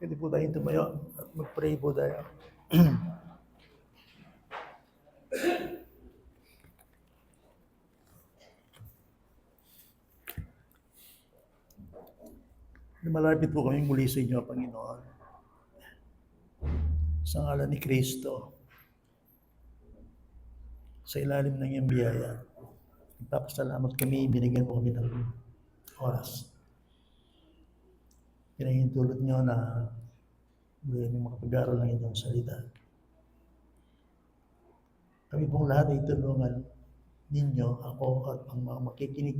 Pwede po tayong tumayo at mag-pray po tayo. Malapit po kami muli sa inyo, Panginoon. Sa ngalan ni Kristo, sa ilalim ng iyong biyaya, nagpapasalamat kami, binigyan mo kami ng oras. Pinahintulot nyo na muli kami makapag-aral ng inyong salita. Kami pong lahat ay tulungan ninyo, ako at ang mga makikinig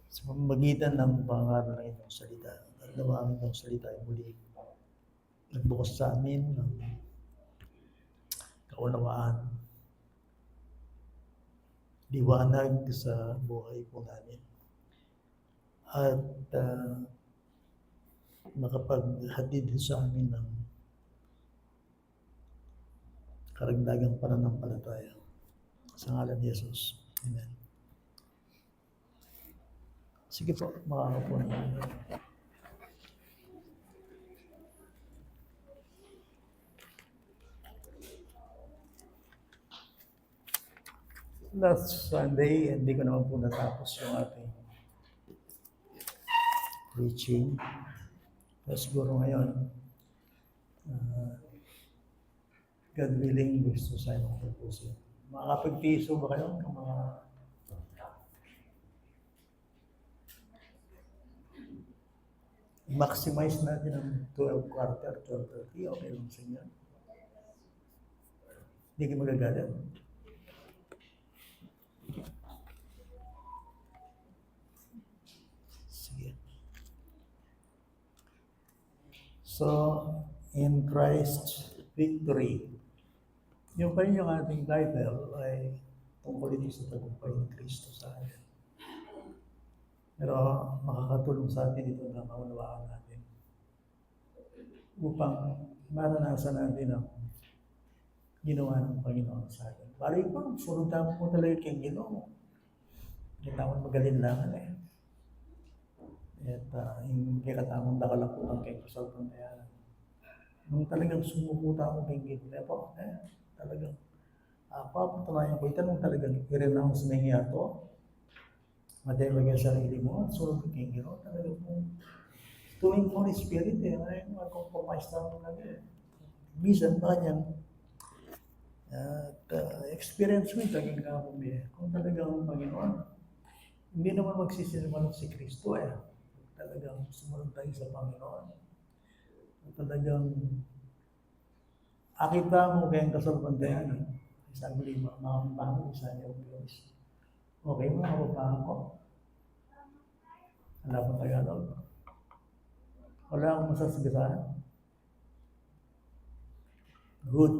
sa pamamagitan ng pangaral ng inyong salita. At nawa ang inyong salita ay muli nagbukas sa amin ng kaunawaan, liwanag sa buhay po namin. At makapaghatid sa amin ng karagdagang pananampalataya. Sa ngalan ni Jesus. Amen. Sige po, makakapo na. Last Sunday, hindi ko naman po natapos yung ating preaching. Pero siguro ngayon, God willing, gusto sa inyo tapusin. Makakapagtiso ba kayo ng mga maximize natin ang 12 quarter, 12:30, okay lang sa inyo. Hindi kayo magagalit. Sige. So, in Christ's victory, yung pa rin yung ating title ay tungkol ito sa tagumpay ni Kristo sa atin. Pero makakatulong sa atin ito na maunawaan natin upang maranasan natin ang ginawa ng Panginoon sa atin. Bali po, sunod tamo mo talaga kayong Ginoo. Hindi naman magalinlangan eh. At yung kikatamang nakalapuan kay Kasalpan na yan. Nung talagang sumukuta mo kayong Ginoo, talagang papatunayan ko ito nung talagang i-renounce na niya ito. Mademag yung sarili mo at sunod ko kayong Ginoo. Talagang tuwing Holy Spirit mag-compromise na mo lang Bisan ba yan? At experience mo ito yung kami. Kung talagang Panginoon, hindi naman magsisinumanong si Kristo Talagang sumunod tayo sa Panginoon. At talagang akita mo kayong kasalbandayan. Sabi mo, mga kampano, isa niyo Diyos. Okay, mga kapapahan ko. Wala pa Tagalog. Wala akong masasabihan. Good.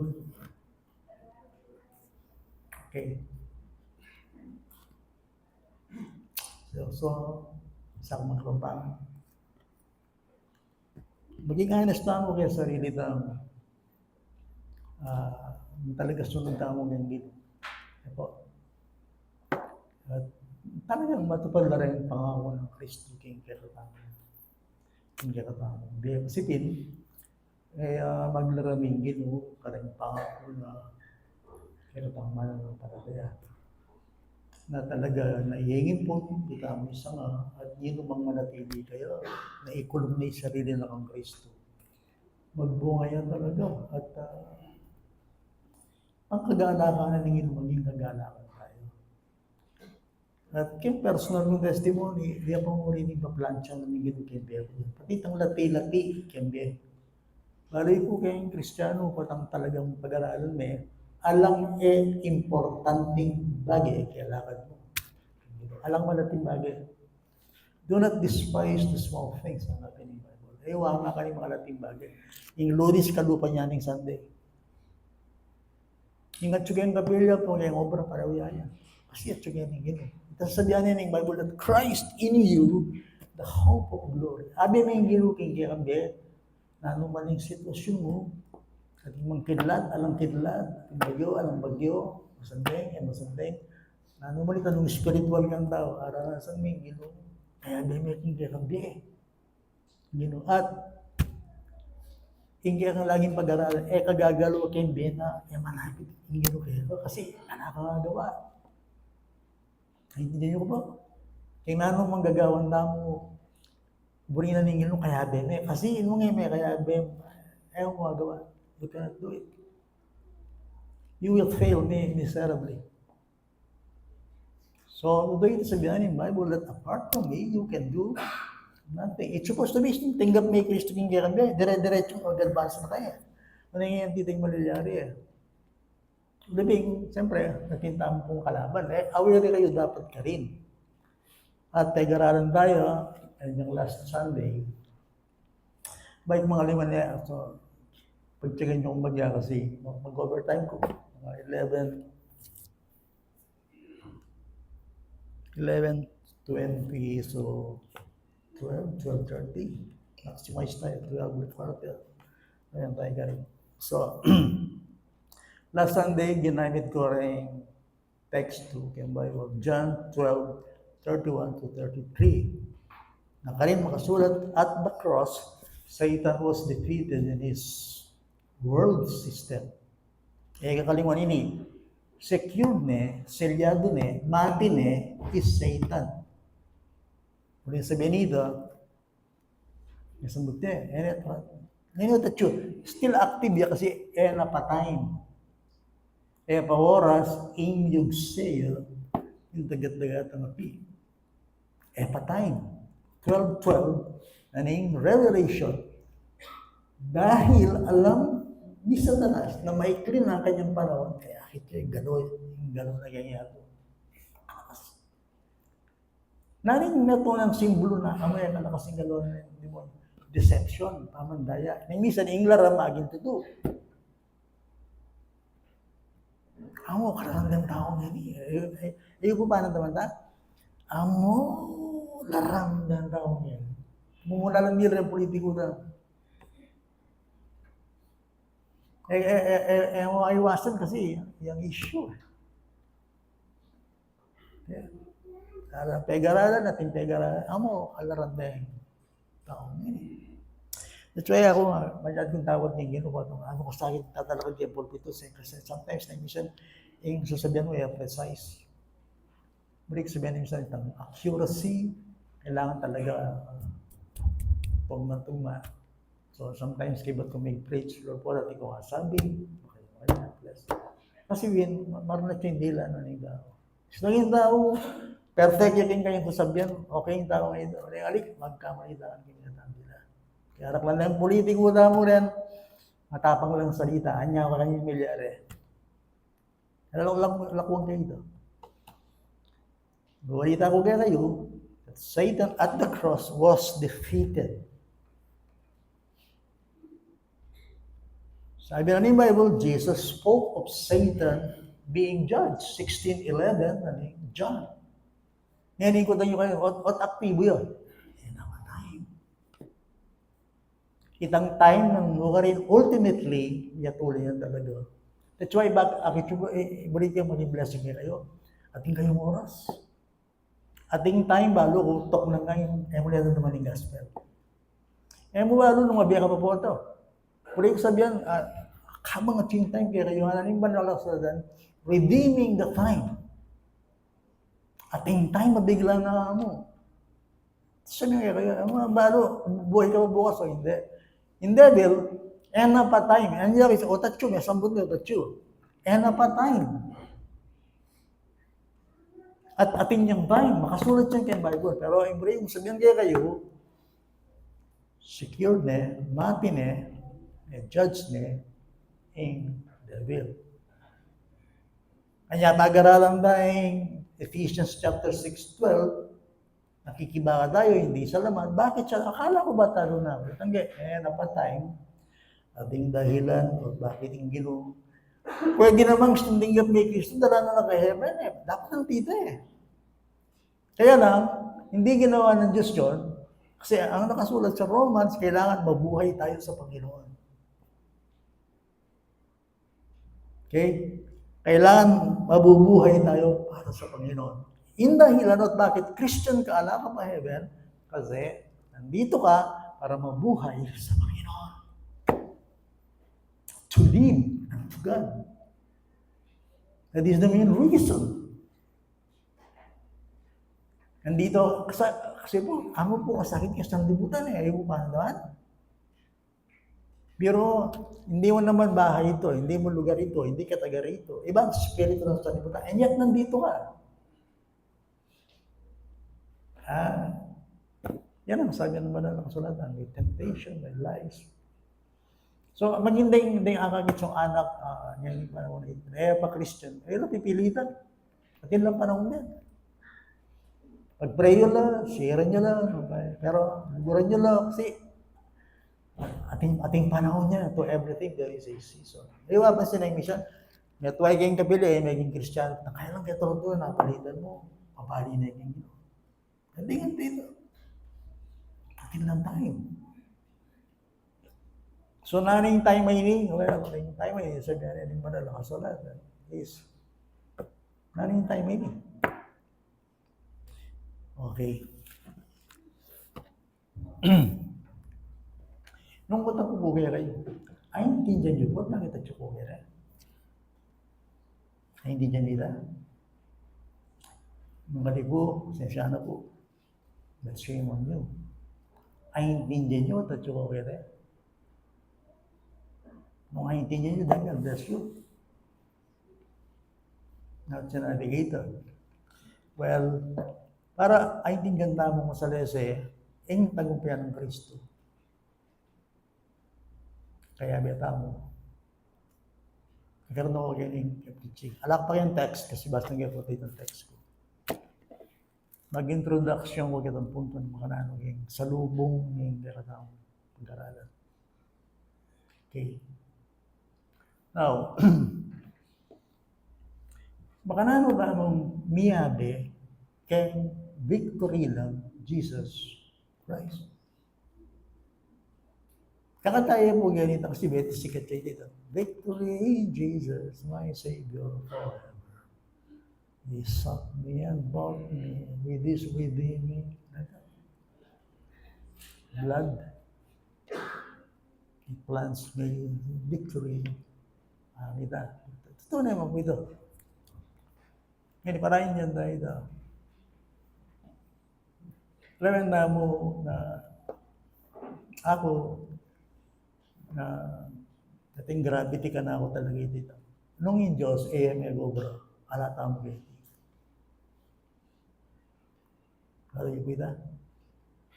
Okay. So isang mga kapapahan. Maging honest na mo kaya sarili na talaga sunod tamo ng Ginoo. At talagang matupad na rin ang pangako ng Kristo king kakatamo. King kakatamo. Biyang sipin, maglaraming Ginoo, karang pangako na kakatama ng palataya. Na talaga naihingin po, kita mo isa nga, at yun umang manatili kayo, na ikulong na yung sarili na kang Kristo. Magbunga yan talaga, at ang kagalakan na nangin maging kagalakan tayo. At yung personal ng testimony, di pa mo rin ipaplansya na nangin kembye. Pati itang lati-lati kembye. Bali po kayong Kristiyano, patang talagang pag-aralan alang importanteng bagay, kaya lakad mo. Alang malating bagay. Do not despise the small things ang natin ng Bible. Ewa nga kayo mga lating bagay. Yung Lunes, kalupa niya ng Sunday. Yung atsugayan kapilya po, yung obra para uyaya. Kasi atsugayan ng Ginoo. Ito sabihan niya ng Bible that Christ in you, the hope of glory. Abi may Ginoo king kaya na anumaling sitwasyon mo, at yung kidlat, alang kidlat, bagyo, alang bagyo, masandeng, na anumaling tanong spiritual kang tao, aranasan may Ginoo. Kaya may king kaya Ginoo. At hindi ang laging pag-aralan, kagagalo kayong bena, malapit, hindi kayo. Kasi, nakakagawa. Hindi niyo ko ba? Kaya nanong manggagawan na mo, buri na ningin mo kaya beme. Kasi mo ngayon may kaya beme, ayaw mo magawa. You cannot do it. You will fail miserably. So, ito yung sabihan ng Bible that apart from me, you can do nothing. It's supposed to be, tinggap may Kristo king kaya, dire-diretso mag-advance na kaya. Ano yung titing malilari eh. Libing, siyempre, nakinta mo pong kalaban. Aware kayo dapat ka rin. At tegaralan tayo, and yung last Sunday, bait mga 5 na, so, pag-checkin nyo kung bagya kasi, mag-overtime ko, mga 11:20, so 12:30. Maximize tayo, 12:40. Ayan tayo ka rin. So, last Sunday, ginamit ko rin text to kay Bible, John 12:31-33. Nakarin makasulat, at the cross, Satan was defeated in his world system. Kakalimuan ini, secured ne, selyado ne, mati ne, is Satan. Muli sabihin nito, nasambut niya, ngayon ito true, still active ya kasi napatayin. Pa oras, inyog sa'yo, yung dagat-dagat ang api. Patayin. 12:12, aning revelation, dahil alam ni Satanas na maikli na ang kanyang panahon, kaya akit gano'n na ganyan. Naring na ito ng simbolo na amay na nakasing gano'n ng demon. Deception, pamandaya. Nang minsan, inglara maging tuto. Amo, karang tao nga ni. Iyo po pa naman ta? Amo, larang ng tao niya. Mumula lang nila ng politiko na. Maiwasan kasi yung issue. Pegaralan natin, pegaralan. Amo, alaran na yung tao niya. That's why ako, masyad kong tawag niya, ano ko sa akin, tatalakad yung pulpito sa kasi sometimes na minsan, yung sasabihan mo, precise. Break sabihin minsan, itang accuracy, kailangan talaga pagmatuma. So sometimes kibat ko may preach, Lord po, dati ko kasabi, kasi marunat yung dila na ng tao. Gusto yung tao, perfect yung kanyang sasabihan, okay yung tao ngayon, alik, magkamalitaan kanyang tao nila. Kaya harap lang ng politiko mo rin, matapang lang salita, anya ka kanyang milyare. Lakwang kayo ito. Buwalita ko kaya kayo, that Satan at the cross was defeated. Sabi na ni Bible, Jesus spoke of Satan being judged. 16:11, John. Ngayon, ikutan nyo kayo, what aktibo yun? Namatay. Itang time ng lugarin, ultimately, yatuloy yan talaga. That's why, balik yung maging blessing kayo. Ating kayong oras. Ating time, balo, utok na ngayon, mula na naman yung gospel. Mula nung mabiya ka pa po ito. Pwede ko sabihan, habang at yung time, kaya kayo hananin ba nalasadan, redeeming the time. Ating time, mabigla na mo. Sabi nga kayo, balo, buhay ka pa bukas o hindi. In devil, pa time. And yung isa, otatyo, may sambot na otatyo. Pa time. At ating yung time, makasulat yan kay Bible. Pero yung sabihan kaya kayo, secure na, mati na, judge na, in the will. Kanya pag-aralan tayong Ephesians chapter 6:12, nakikibaka tayo, hindi sa laman. Bakit siya? Akala ko ba talo na? Napatay. Ating dahilan, o bakit yung Ginoo. Pwede namang tinggap may Kristo, dala na naka-heaven Dapat ang tita Kaya lang, hindi ginawa ng Diyos yun, kasi ang nakasulat sa Romans, kailangan mabuhay tayo sa Panginoon. Okay? Kailangan mabubuhay tayo para sa Panginoon. Dahilan at bakit Christian ka, ala ka pa heaven? Kasi Nandito ka para mabuhay sa Panginoon. To live unto God. That is the main reason. Nandito, kasi po, amo po, masakit ka sa libutan eh. Ayaw mo pa naman. Pero, hindi mo naman bahay ito, hindi mo lugar ito, hindi ka taga rito. Ibang spirito ng sanlibutan. And yet, nandito ka. Yan ang sabi ng banal na kasulatan, may temptation, may lies. So, maging hindi akagit yung anak, ngayon yung panahon na ito, pa Christian, pipilitan. At yun lang panahon yan. Pag-pray nyo lang, share nyo lang, pero liguran nyo lang, kasi ating panahon niya, to everything, there is a season. Di ba, pansin na yung mission? May tuway kayong kabili, maging Christian, na kaya lang kaya turon napalitan mo, papali na yung gino. Hindi nga dito. Atin lang tayo. So, naning time mining, naning time mining, sabi na rin mo na lakasalat, is, naning time mining. Okay. Nung utang ko po kayo, ay hindi dyan yun po, nakita siya po kayo. Ay hindi dyan nila. Nung mali po, sensya na po. That's shame on you. Ay hindi dyan yun, tatyo ko kayo. Nung ay hindi dyan yun, God bless you. Not siya navigator. Well, para ay hindi ganda mo sa lese, yung tagumpayan ng Kristo. Kaya beta mo. Nagkaroon ako galing teaching. Alak pa yung text kasi basta nag-report yung text ko. Mag-introduction ko kitang punto ng mga nanong yung salubong yung karatang pag-aralan. Okay. Now, baka nano ba nung miyabe kay victory lang Jesus Christ. Kakataya po ganito kasi beto sikat kayo dito. Victory, Jesus, my Savior forever. He sought me and bought me with His redeeming blood. He plants me victory. Totoo naman po ito. Ngayon, parahin yan tayo ito. Alam na mo na ako na dating gravity ka na ako talaga dito. Nung yung Diyos, AMA Gobra, alata mo kayo. Ano yung kita?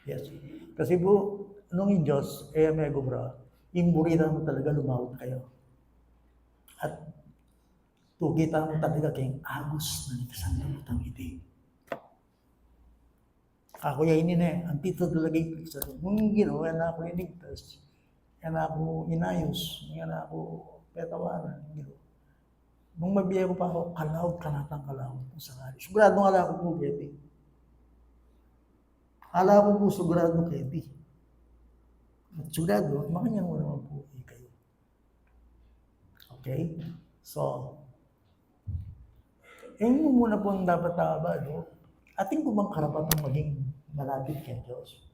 Yes. Kasi po, nung yung Diyos, AMA Gobra, imburita mo talaga lumawag kayo. At tukita mo talaga kayong agos na itasan ng utang iti. Ako yainin eh, ang tito talaga yung pizza. Nung ginawa na ako inigtas, yan ako inayos, yan ako petawaran. Nung mabiya ko pa ako, kalawag ka natang kalawag kung sakali. Sigurado nga ako po, Keti. Ala ko po, sigurado, Keti. Sigurado, makanya mo naman po kayo. Okay? So, yun mo muna po ang dapat taba, no? Ating ko bang karapatang maging malapit kay Diyos?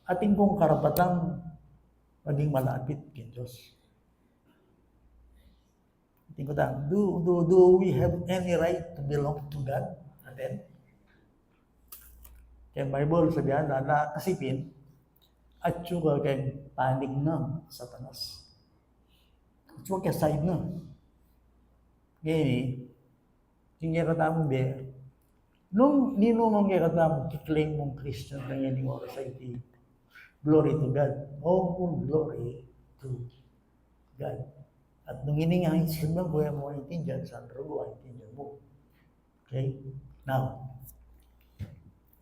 Ating kong karapatang maging malapit kay Diyos. Ating ko tang, do we have any right to belong to God? Atin? Kaya Bible sabihan na kasipin at suga kay panig ng Satanas. At suga kay side na. Ngayon tingin ka tamang be, nung ninumang kaya ka tamang kiklaim mong Christian na yan yung oras ay glory to God. All glory to God. At nung iningay, silang buhay mo ay tindihan, saan rago ay tindihan mo. Okay? Now,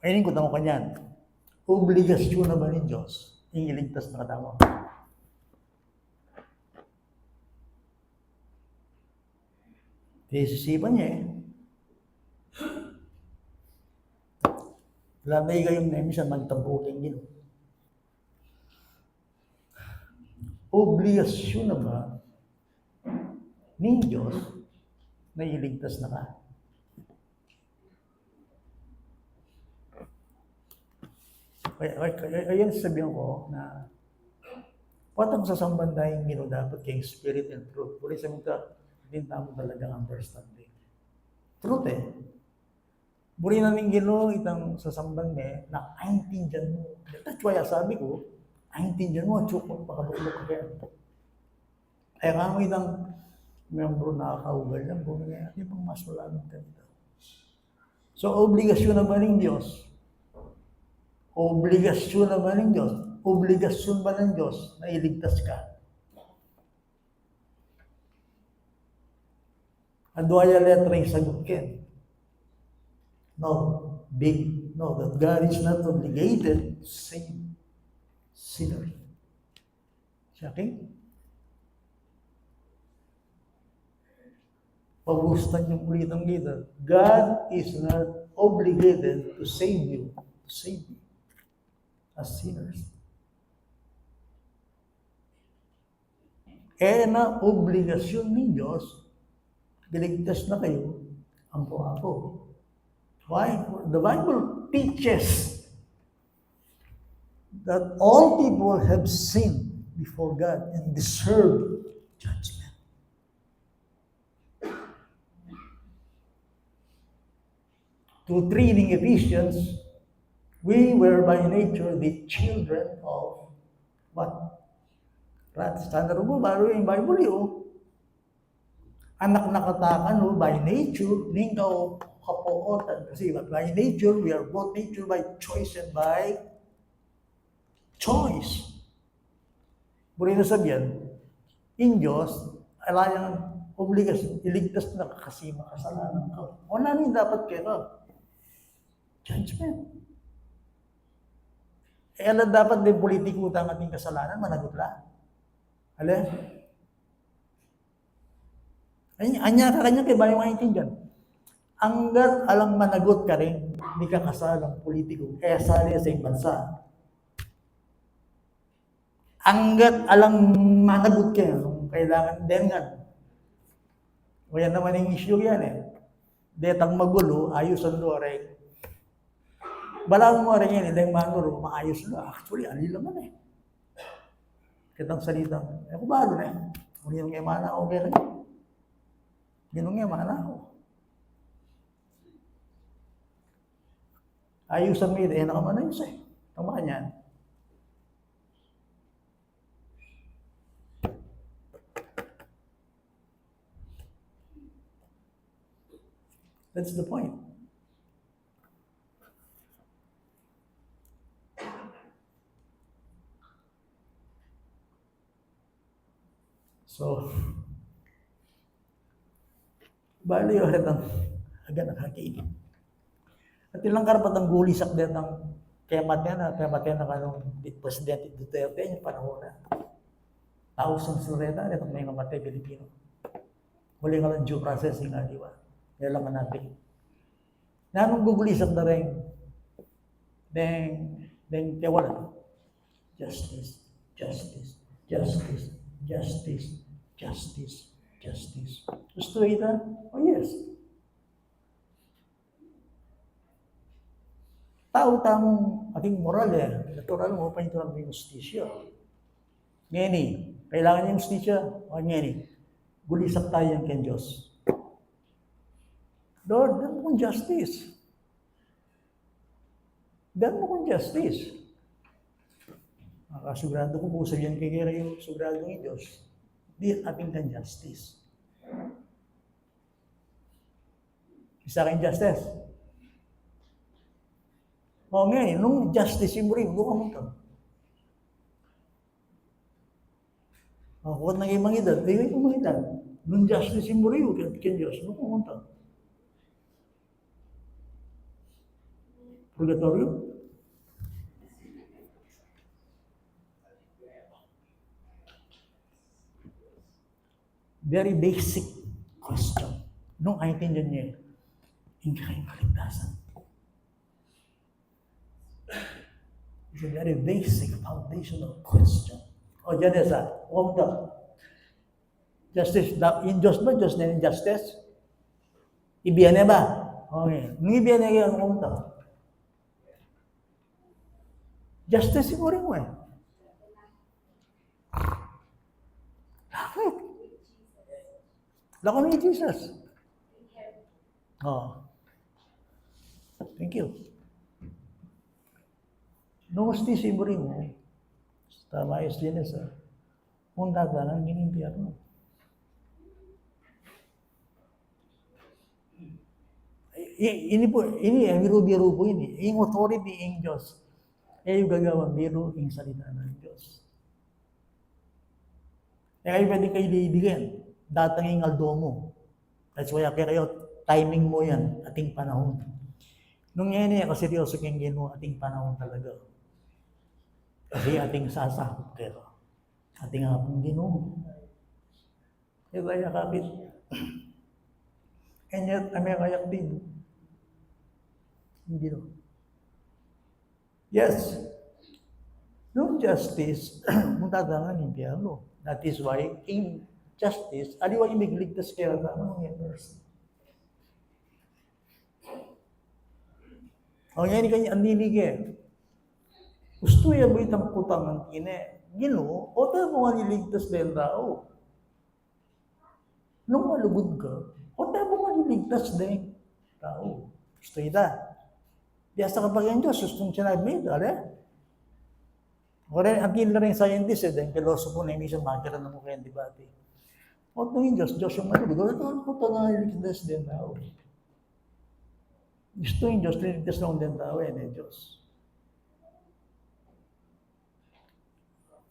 ayun ko tamo kanyan. Obligasyon na ba ni Diyos yung iligtas na katama? Isisipan niya eh. Lamay kayong nemisan magtampukin gino. Obligasyon na ba ni Diyos na iligtas na ka? Kaya sabihin ko na patang sasamband tayong Ginoo dapat kayong spirit and truth. Puli sa mga hindi tamo talagang understanding. Truth Buri namin Ginoo itang sasamband na aintindihan mo. That's why sabi ko, aintindihan mo, tsukon, pakabulok ka kaya. Kaya kami itang membro nakakaugal lang, kung di bang mas wala ng ganito. So, obligasyon naman ng Diyos. Obligasyon naman ng Diyos. Obligasyon ba ng Diyos na iligtas ka? Adwaya letra yung sagot ken. No, that God is not obligated to save sinners. Okay? Pagustan yung ulitang dito. God is not obligated to save you as sinners. Na obligasyon ng Diyos, giligtas na kayo, ampo-apo. Why? The Bible teaches that all people have sinned before God and deserve judgment. To 3 in Ephesians, we were by nature the children of what? Wrath. Sana rin mo, baro yung Bible yun. Anak nakatakan by nature, ningaw kapootan. Kasi by nature, we are both nature by choice and by choice. Muli na sabihan, in Diyos, alayang obligasyon, iligtas na kasi makasalanan ka. O namin dapat kayo? Judgment. Ano dapat din politiko utang ating kasalanan, managot lang. Alam? Anya ka kanya kay bayo maintindihan. Hanggat alang managot ka rin, hindi ka kasalang politiko, kaya sali sa iyong bansa. Hanggat alang managot ka, kailangan dengan. O yan naman yung issue yan Detang magulo, ayos ang luwaray. Balang mo rin yan, dahil manuro, maayos na. Actually, ali naman Kitang salita. Ako balo Kung yung imana ako, okay rin. Ginong imana ako. Ayusan mo yun, nakamanayos Tama niyan. That's the point. So, bali yung hatang agad nakakinig. At ilang karapatang gulisak din ng kemat yan na kanong Presidente Duterte yung panahon na. Thousands na rin itong may namatay Pilipino. Muli nga lang due processing di ba? Kaya lang natin. Nanong gugulisak na rin, then kaya wala. Justice. Gusto ito? Oh yes. Tao-tamong ating moral natural mo pa ito ng justisya. Ngani, kailangan yung justisya. O ngani, gulisak tayo yung ken Diyos. Lord, dan mo kong justice. Makasugurado ko kung sabihan kay kaya yung sugurado ng Diyos. Di ating kan justice. Isa kang justice. O ngayon, nung justice yung rin, buka mo ito. Kung nang ibang edad, ayun yung mga edad. Nung justice yung rin, kan Diyos, buka mo ito. Purgatorio? Very basic question. Nung aintindihan niya, hindi kayong kaligtasan. It's a very basic, foundational question. O, dyan justice, in-Diyos ba? Diyos na yung justice? Ibiyan niya ba? Okay. Nung ibiyan niya yun, kumta. Justice siguro mo eh. Bakit? Lako ni Jesus. Oh. Thank you. No justice mo rin mo. Tama ayos din sa kung dadalang ginimpiyerno. Ini ang biro-biro po ini. Yung authority ng Diyos. Yung gagawang biro yung salita ng Diyos. Kayo pwede kayo diidigan. Datang yung aldo mo. That's why kayo, timing mo yan, ating panahon. Nung yan kasi seryoso kayong gino, ating panahon talaga. Kasi ating sasakot kayo. Ating hapong gino. Kaya kapit. And yet, may kayak din. Hindi no. Yes. No justice, mutatangan ng impyerno. That is why, in justice, aliwa imigligtas kaya na mga person. Ang yan kanya andilige. Gusto yan mo itang putang ang kine. Gino, o tayo mo nga niligtas din tao. Nung malugod ka, o tayo mo nga niligtas din tao. Gusto ita. Biasa kapag yan Diyos, gustong sinabi mo, ale? O rin, ang kila rin scientist, dahil pilosopo na yung isang makikita na mo kayang debate. O ito yung Diyos yung malugod. Ito ang puta nga niligtas din tao. Gusto yung Diyos, niligtas na din tao eh, Diyos.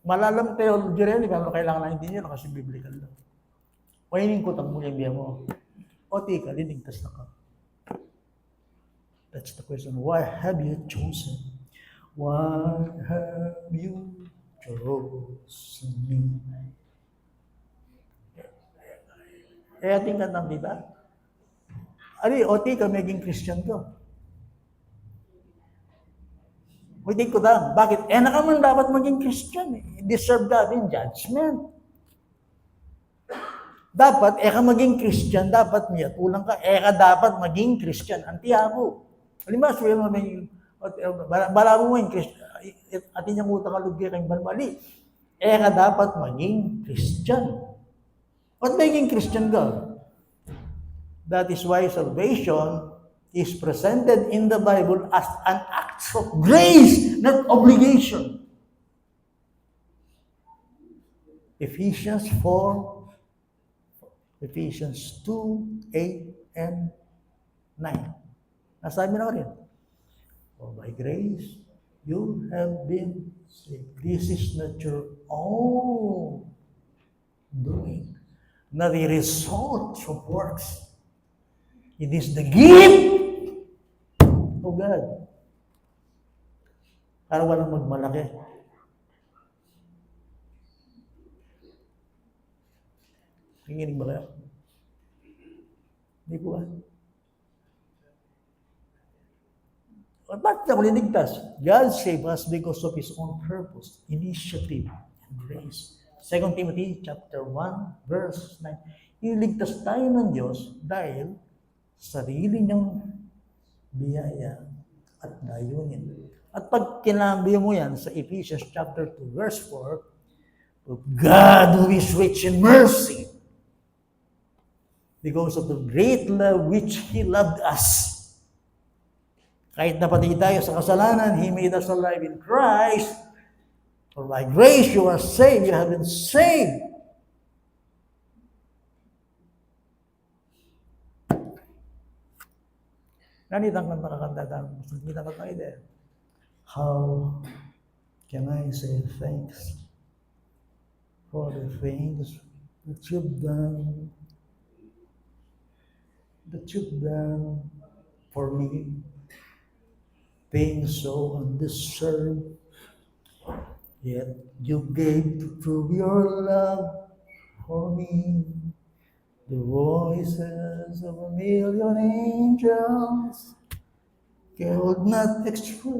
Malalam theology rin, kaya kailangan na hindi nyo kasi biblical lang. O yun yung kutang mo yung biya mo. O tika, linigtas na ka. That's the question. Why have you chosen? Why have you chosen me? Eh, ating kantang, di ba? Ari, o tika, maging Christian ka. Hindi ko lang. Bakit? Eh, nakaman dapat maging Christian. Deserve God in judgment. Dapat, ka maging Christian, dapat miyatulang ka. Ka dapat maging Christian. Antiyago. Halimbawa, suya mo may, bala mo yung Christian, atin yung utang kalugya kayong balmali. Ka dapat maging Christian. At maging Christian ka? That is why salvation is presented in the Bible as an act of grace, not obligation. Ephesians 4, Ephesians 2, 8, and 9. Nasabi na ko rin. For by grace, you have been saved. This is not your own doing, not the result of works. It is the gift of God. Para walang magmalaki. Nanginig ba kayo? Hindi po ba? Bakit ako linigtas? God saved us because of His own purpose, initiative, and grace. 2 Timothy chapter 1, verse 9. Iniligtas tayo ng Diyos dahil sarili niyang biyaya at dayunin. At pag kinambi mo yan sa Ephesians chapter 2, verse 4, God who is rich in mercy, because of the great love which He loved us. Kahit napatay tayo sa kasalanan, He made us alive in Christ. For by grace you are saved, you have been saved. Ganitang kanta tayo. How can I say thanks for the things that you've done for me? Things so undeserved, yet you gave to prove your love for me. The voices of a million angels could not express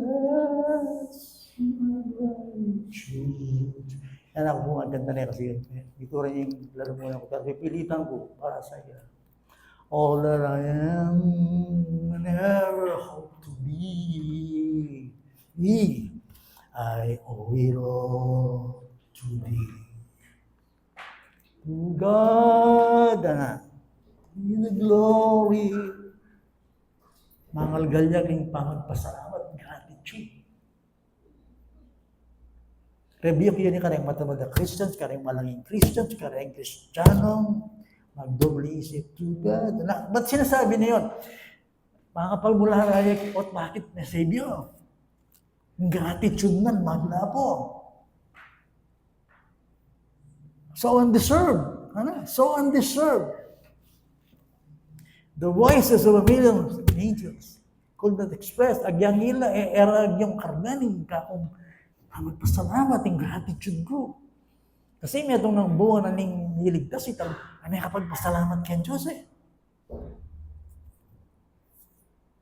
my gratitude. Yan ako po, ang ganda na kasi yun. Ito rin yung laro mo na ko, pero pipilitan ko para sa iyo. All that I am and ever hope to be. I owe it all to thee. To God, be the glory. Mangalgalya king pangagpasalamat, gratitude. Rebiyak yun ni kareng matamad Christians, kareng malanging Christians, kareng Kristiyanong, magdoble isip to God. Ba't sinasabi na yun? Makakapagmula rayek, at bakit na Savior? Gratitude nan, magla po. So undeserved. So undeserved. The voices of a million angels could not express. Agyang ila, erag yung karganing ka kung magpasalamat yung gratitude ko. Kasi may itong nang buwan na ning niligtas, itang may kapagpasalamat kay Diyos eh.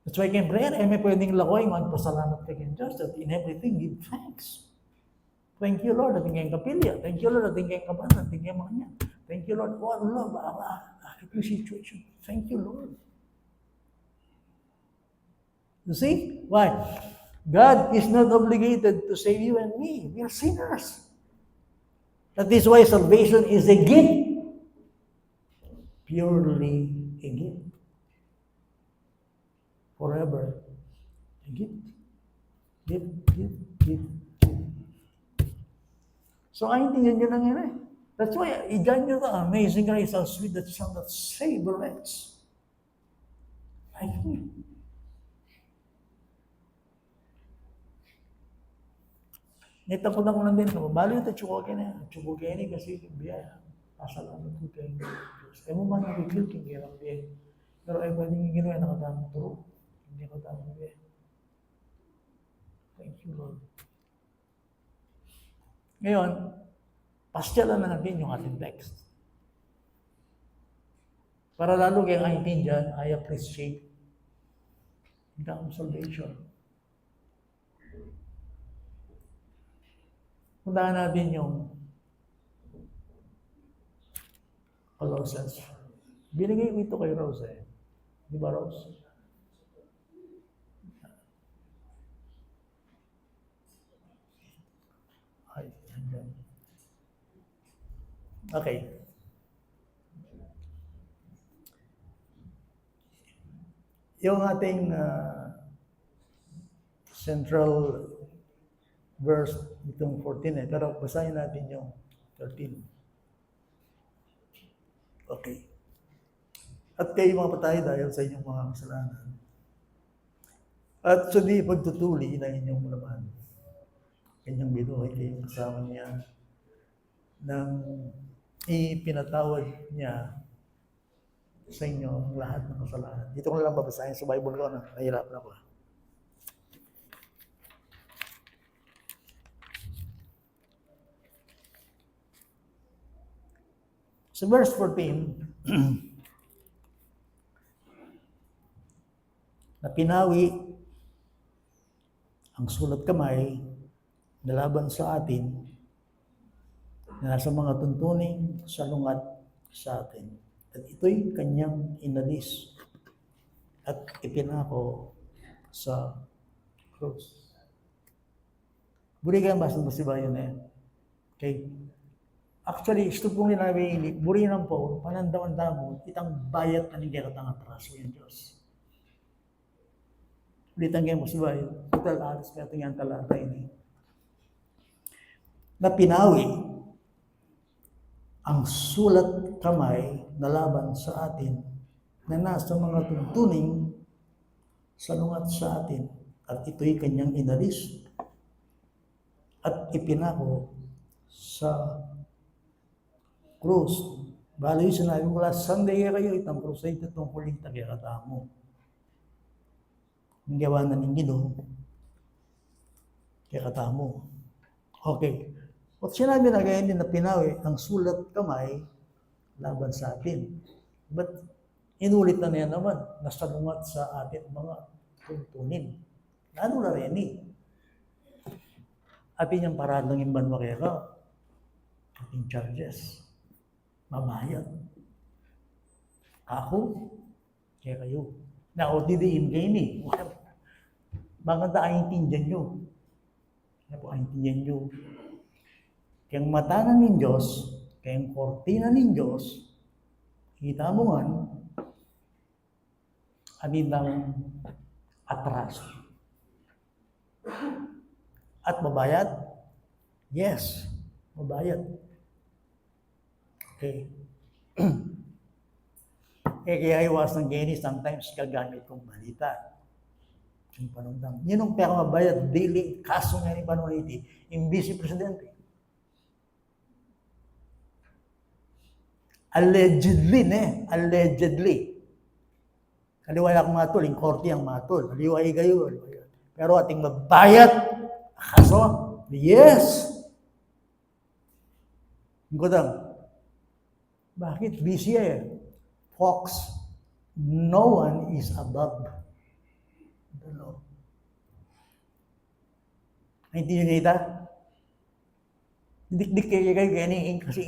That's why kay prayer, may pwedeng lakoy, magpasalamat kay Diyos, that in everything, give thanks. Thank you, Lord, ating kayong kapilya. Thank you, Lord, ating kayong kabanan, ating kayong mga niya. Thank you, Lord, oh, Lord, bakit yung situation? Thank you, Lord. You see? Why? God is not obligated to save you and me. We are sinners. That is why salvation is a gift. Purely a gift. Forever. A gift. Gift. So, aintindihan nyo lang yun eh. That's why, igan nyo na, amazing grace, how sweet that sound that saved a wretch. Like me. Nita ko na ko lang din, bali ito, chukogeni kasi biya, pasalamat ko kayo ng Diyos. Kaya mo man nakikil, kingirang biya. Pero ay pwedeng ginawa, nakatamang turo. Hindi ko tamang biya. Thank you, Lord. Ngayon, pasyalan na natin yung ating text. Para lalo kayong maintindihan, I appreciate the salvation. Puntahan natin yung Colossians. Binigay ko ito kay Rose eh. Di ba, Rose? Ay, hanggang. Okay. Yung ating central verse itong 14 eh. Pero basahin natin yung 13. Okay. At kayo mga patay dahil sa inyong mga kasalanan. At sa di pagtutuli ng inyong laman. Kanyang binuhay kayong kasama niya nang ipinatawad niya sa inyo ang lahat ng kasalanan. Dito ko na lang babasahin sa Bible ko na nahirap na ako. Sa verse 14, na pinawi ang sulat kamay na laban sa atin na nasa mga tuntuning salungat sa atin. At ito'y kanyang inalis at ipinako sa cross. Buri ka basta ba yun eh? Okay. Actually, gusto pong ninabi, buri lang po, panandaman-damon, itang bayat na hindi katang atraso yung Diyos. Ulitan kayo mo sabay, total alas kaya ito yung talata ini. Na pinawi ang sulat kamay na laban sa atin na nasa mga tuntuning salungat sa atin at ito'y kanyang inalis at ipinako sa krus. Bali yung sinabi ko last Sunday kayo, itang crusade na tungkuling tagyakatamo. Ang gawa na ng Ginoo, tagyakatamo. Okay. At sinabi na ganyan din na pinawi ang sulat kamay laban sa atin. But inulit na niya naman, nasalungat sa atin mga tuntunin. Lalo na rin eh. Atin yung paradang yung banwa kaya ka, ating charges. Mabayad. Ako, kaya kayo. Na o didiin kayo ni. Bakit na kaintindihan nyo? Kaya po, intindihan nyo. Kaya ang mata na ng Diyos, kaya ang kortina ng Diyos, kita mo nga, anindang atraso. At mabayad? Yes, mabayad. Okay. Kaya iwas ng geni, sometimes gagamit kong balita. Yung panundang. Yun ang pera mabayad, daily, kaso nga ni Panuniti, imbisi presidente. Allegedly. Kaliwala akong matol, yung korte ang matol. Aliway kayo. Pero ating mabayad, kaso, yes. Gudang. Bakit? Busy Fox, no one is above the law. Hindi nyo kita? Dikdik kayo kasi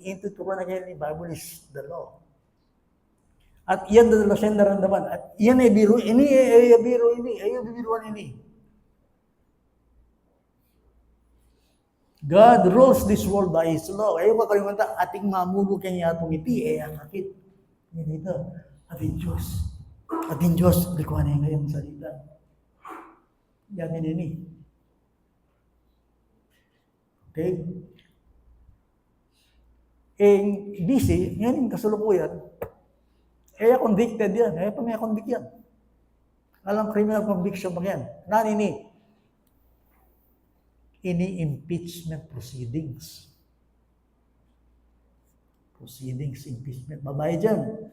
intuturo na kayo ni Bible is the law. At iyan dala siya naramdaman. At iyan ay biro, ini. God rules this world by His law. Ayaw ka kalimutan, ating mamulo kanya atong iti, ang akit. Yan ito, ating Diyos. Ating Diyos, likuhan niya ngayong salita. Yan ini. Okay? Busy, yan yung kasalukuyan. Convicted yan. Pa may convict yan. Alang criminal conviction pa yan. Nanini. Ini-impeachment proceedings. Impeachment. Babae dyan.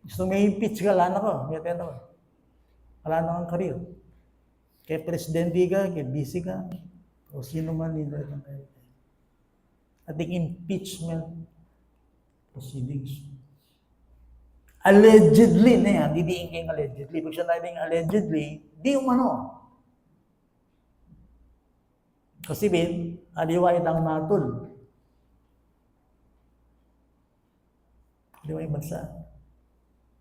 Gusto may impeach ka, wala na ko. Wala na kang career. Kaya presidente ka, kaya busy ka, o sino man nila itong kayo. Ating impeachment proceedings. Allegedly na yan, didiin kayong allegedly. Pag siya nabing allegedly, di umano. Kasi aliway ng matol. Aliway bansa.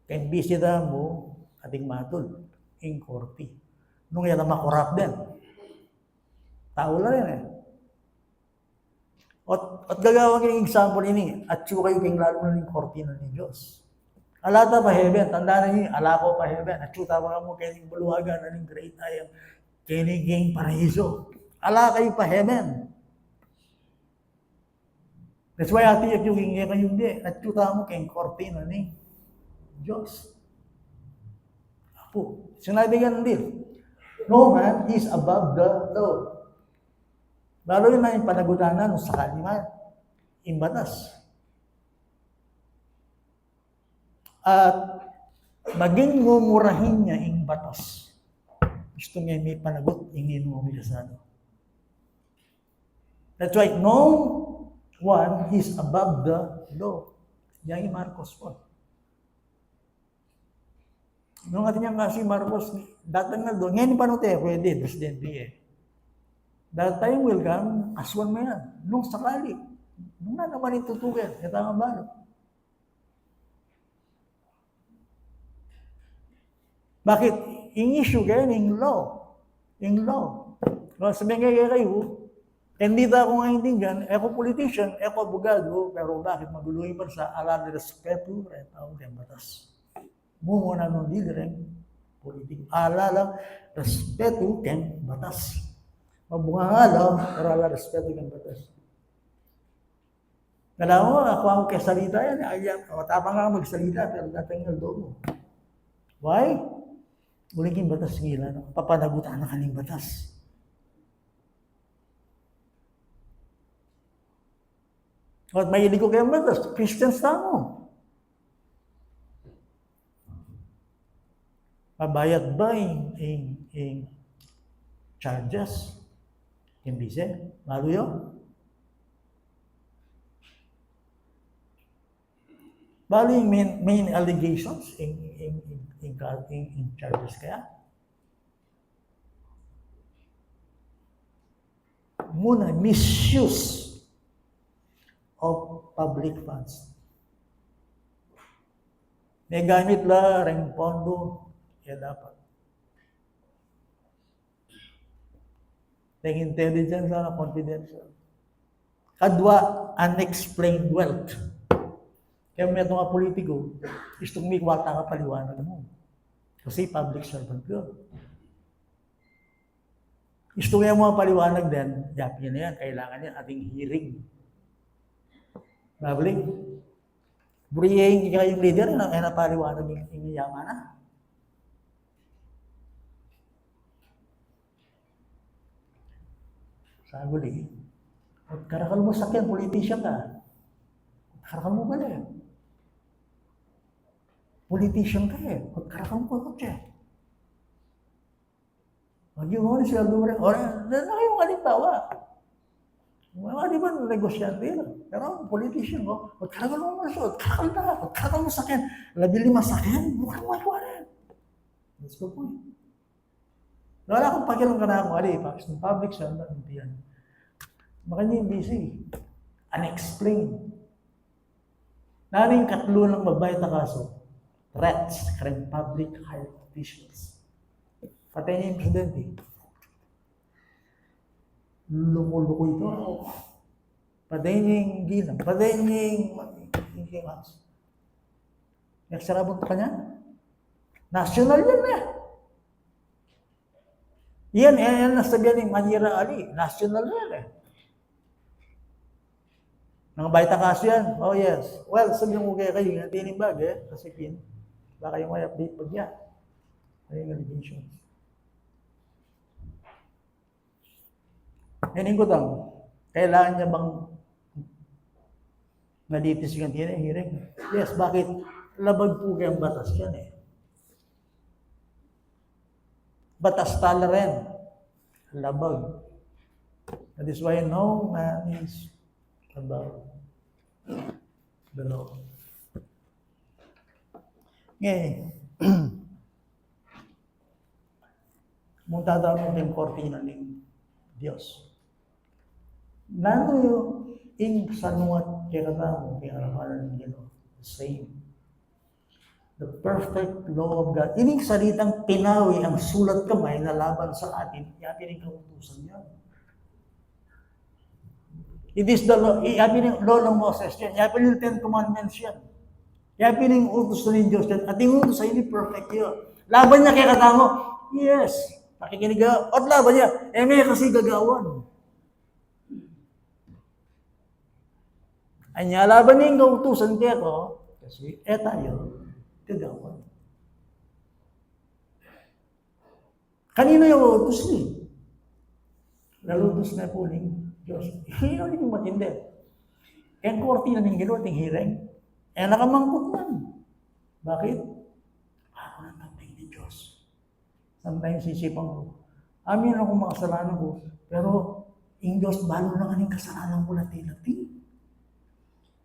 Kaya bisita mo, ating matol, in korte. Nung yan ang makorap din. Tao lang yan At gagawin ng example ini, at siyo kayo kayong lalo na ng korte na ng Diyos. Alata pa heaven, tanda na niyo, alako pa heaven, at siyo tawa mo kayong baluwagan na ng great I am, kayong parahiso. Ala kayo pa heaven. That's why ati yung hingi kayo hindi. At tuta mo kayong korte na ni Diyos. Apo. Sinabi nga din. No man is above the law. Lalo yun na yung panagutanan sa kanima. Imbatas. At maging mumurahin niya yung batas. Gusto niya may panagot, ingin mo sa ano. That's why no one is above the law. Yan yung Marcos po. Nung atin niya kasi Marcos, datang na doon. Ngayon pa no tayo, pwede, presidente That time will come, aswan mo yan. Nung sakali. Nung na naman itutukin, ito ang balo. Bakit? In-issue kayo ng law. Yung law. Sabihin kayo, hindi na ako ngayon ako politician, ako abogado, pero bakit maguluhin pa sa ala de respeto, retao, kaya batas. Muna nung didireng politiko. Ala lang, respeto, kaya batas. Mabungangalaw, pero ala respeto, kaya batas. Kala mo, ako kaya salita yan, tapang nga magsalita, pero dating ng doon mo. Why? Uling yung batas ngila, papanagutan na kaning batas. At mahilig ko kayo batas, Christians tamo. Pabayad ba yung charges? Hindi siya. Malo yun? Bali yung main allegations in charges kaya? Muna, misuse of public funds. May gamit la ring pondo, ya dapat. Ang intelligence na confidential. Kadwa, unexplained wealth. Kaya may itong mga politiko, gustong may kwarta ka paliwanag mo. Kasi public servant ka. Gusto nga mga paliwanag din, yapi na yan, kailangan yan ating hearing. Babalik. Buriyahin ka yung leader, ay napaliwanag yung yaman na. Saguli. At karakal mo sakyan, politician ka. Karakal mo pala eh. Politician ka eh. At karakal mo pala siya. Huwag yung mga siya lumari. O, na kayong halimbawa. Mga di ba negosyante yun? Pero politician ko, at karakal mo pala siya. At karakal na. At karakal mo sakyan. 15 sakyan. Mukhang wala. That's the point. Wala akong pakialam ka na ako, Pakistan public servant, hindi yan. Makanya yung busy. Unexplained. Naring katlo ng magbayad na kaso, threats kay public high officials. Patay niya yung presidente. Luko-luko ito. Patay niya yung gilang. Patay niya yung kimas. Nagsarabot ka niya? National yan na. Yan nasabihan ng Manira Ali. National yan eh. Nang baita kaso yan. Oh yes. Well, sabihin ko kayo, yung tinibag eh. Kasi baka yung may update pag yan. Ay, allegations. Meaning ko lang, kailangan niya bang nalitis yung hearing? Yes, bakit? Labag po kayang batas yan eh. Batas tolerant. Labag. That is why no man is above the law. Ngayon, munta daw ng kortina ng Diyos. Nano yung sanuat kaya katamo, kaya karapalan ng Diyos. The same. The perfect law of God. Ining salitang pinawi ang sulat kamay na laban sa atin, yapi rin kautusan niya. It is the law, yapi rin law ng Moses yan, yapi rin 10 commandments yan. Yapi rin utos na ng Diyos yan, at yung utos sa hindi perfect yun. Laban niya kaya katamo, yes, nakikinig ka, at laban niya, may kasi gagawan. Anya, laban niya yung kautusan kaya ko, kasi tayo, gagawan. Kanino yung utos niya? Nalutos na po ng Diyos. Hino rin yung matindi. Kaya kortina ng ginawa, ting hiring. Nakamangkot man. Bakit? Ako na natin ni Diyos. Sometimes sisipan ko, amin ako mga kasalanan ko, pero yung Diyos, balo na nga ng kasalanan ko lati-lati.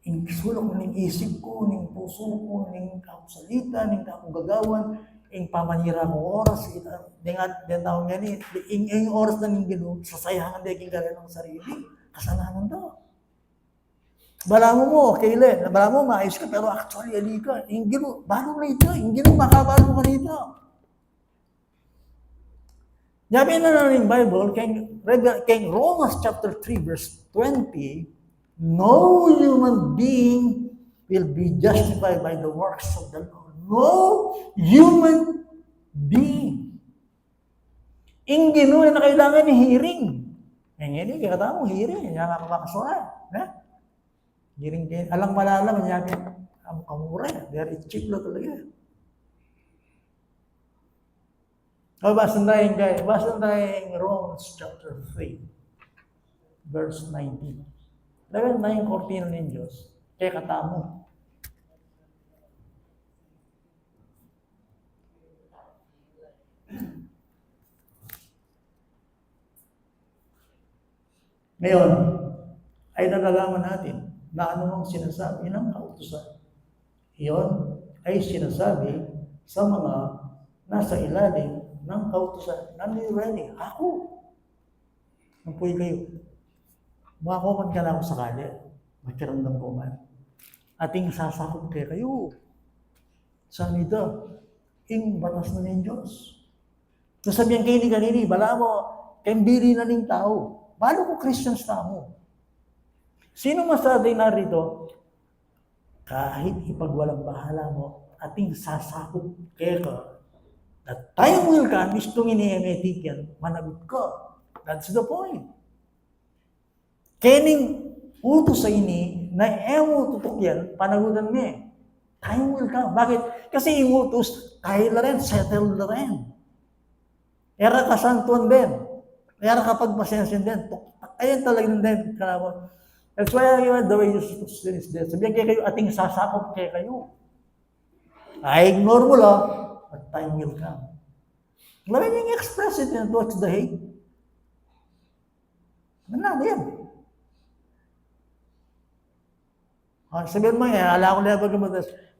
Yung sulok ng isip ko, ng puso ko, ng kakusalita, ng kakugagawan, yung pamanira ko oras, dengan tao nga ni, yung oras na ng gino, sasayahan na yung gala ng sarili, kasalanan daw. Bala mo, kailan, bala mo, maayos ka, pero actually, ali ka, yung gino, balo na ito, yung gino, makabalo ka nito. Sabi na ng Bible, kay Romans chapter 3, verse 20, no human being will be justified by the works of the law. No human being. Ang gino'n na kailangan ni hearing. Ngayon, kaya kata mo, hearing. Yan nga kamakasura. Hearing kayo. Alang malalam, yan ang kamura. Very cheap lang talaga. Basta tayong Romans chapter 3, verse 19. Dahil na yung kortina ng Diyos, kaya katamo. Ngayon, ay nalalaman natin na anumang sinasabi ng kautusan. Iyon ay sinasabi sa mga nasa ilalim ng kautusan. Nani-ready, ako. Nampuy kayo. Makakuman ka na ako sakali. Magkaramdam ko man. Ating sasakop kayo. Saan ito? Ing batas na ng Diyos. Sasabihan kayo ni kanini, bala mo, Kaya bili na ng tao. Balo ko Christians tamo. Sino masabi narito? Kahit ipagwalang bahala mo, ating sasakop kaya ka, that time will come, istong ini-emetik yan, managot ka. That's the point. Kening utos sa ini, na tutok yan, panagutan niya. Time will come. Bakit? Kasi yung utos, kaya na rin, settle na rin. Era kasantuan din. Era kapag pasensin din. Ayan talagang din. That's why the way you say is this. Sabihan kayo, ating sasakop kayo. I-ignore mo lang, but time will come. Ngayon yung express it towards the hate. Ano yan? Sabihin mo yan, ala ko na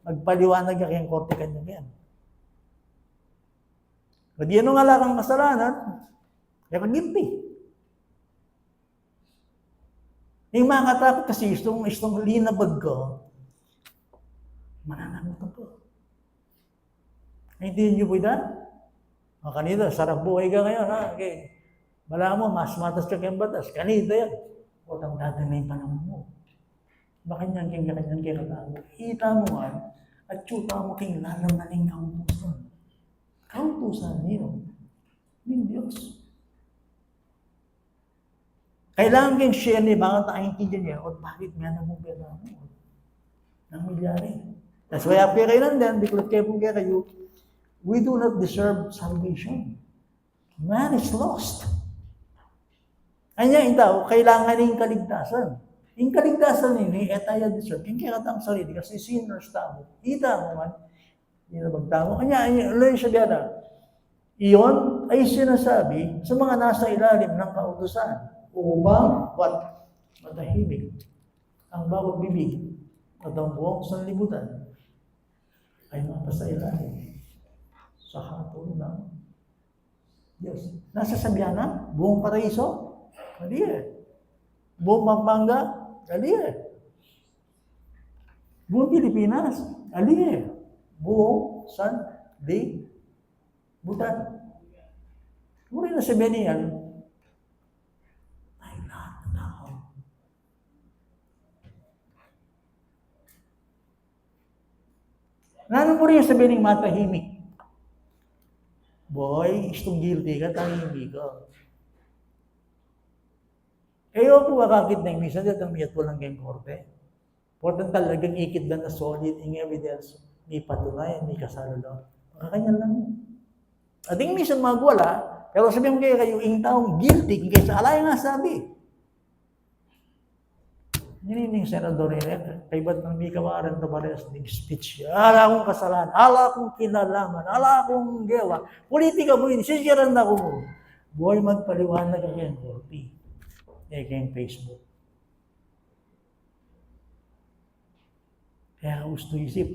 magpaliwanag ka kayong korte kanya yan. Pag yan ang ala kang kasalanan, kaya ka guilty. Yung mga katakot kasi istong linabag ko, mananagutan ko. Naintindihan niyo po yan? Kanina, sarap buhay ka ngayon, ha? Okay. Bala mo, mas matas ka kayong batas. Kanina yan. Huwag ang dati na yung panahon mo. Bakit yan kanyang katao? Kita mo nga, at tsuta mo kayong lalamaning kautusan. Kautusan niyo. Ng Diyos. Kailangan kayong share niya, baka taintindihan niya, o bakit nga namubera mo? Nang milyari. That's why after kayo nandiyan, because kayo, we do not deserve salvation. Man is lost. Anya itaw, kailangan ng kaligtasan. Yung kaligtasan nini, tayo deserve. Yung kaya sarili, kasi sinners tamo. Ita mo man, hindi na magtamo. Anya, alay siya diyan. Iyon ay sinasabi sa mga nasa ilalim ng kautusan. Upang, what? Matahimik. Ang bawat bibig at ang buong sanlibutan ay mapasa ilalim sa hatol ng Diyos. Nasa Sabiana, buong Paraiso, hindi eh. Buong Pampanga, hindi eh. Buong Pilipinas, hindi eh. Buong sanlibutan. Muli na sabihin niyan, ay lahat ng tao. Ano mo rin sabihin ng matahimik? Boy, istong guilty ka, tahimik ka. Kayo po kakakit na yung misa, dito miyat po lang kayong korte. Portan talagang ikit na solid, in evidence, may patunayan, may kasalalo. Makakanyan lang. At yung misa magwala, pero sabihin mo kayo, yung taong guilty, kaysa alay nga sabi. Yung senador nila, kay ba't nang may kawaran na parehas ng speech. Ala akong kasalanan, ala akong kinalaman, ala akong gawa. Politika mo yun, sisiran na ako mo. Boy, magpaliwanag ka kayong korte. Kayong Facebook. Kaya ka gusto isip.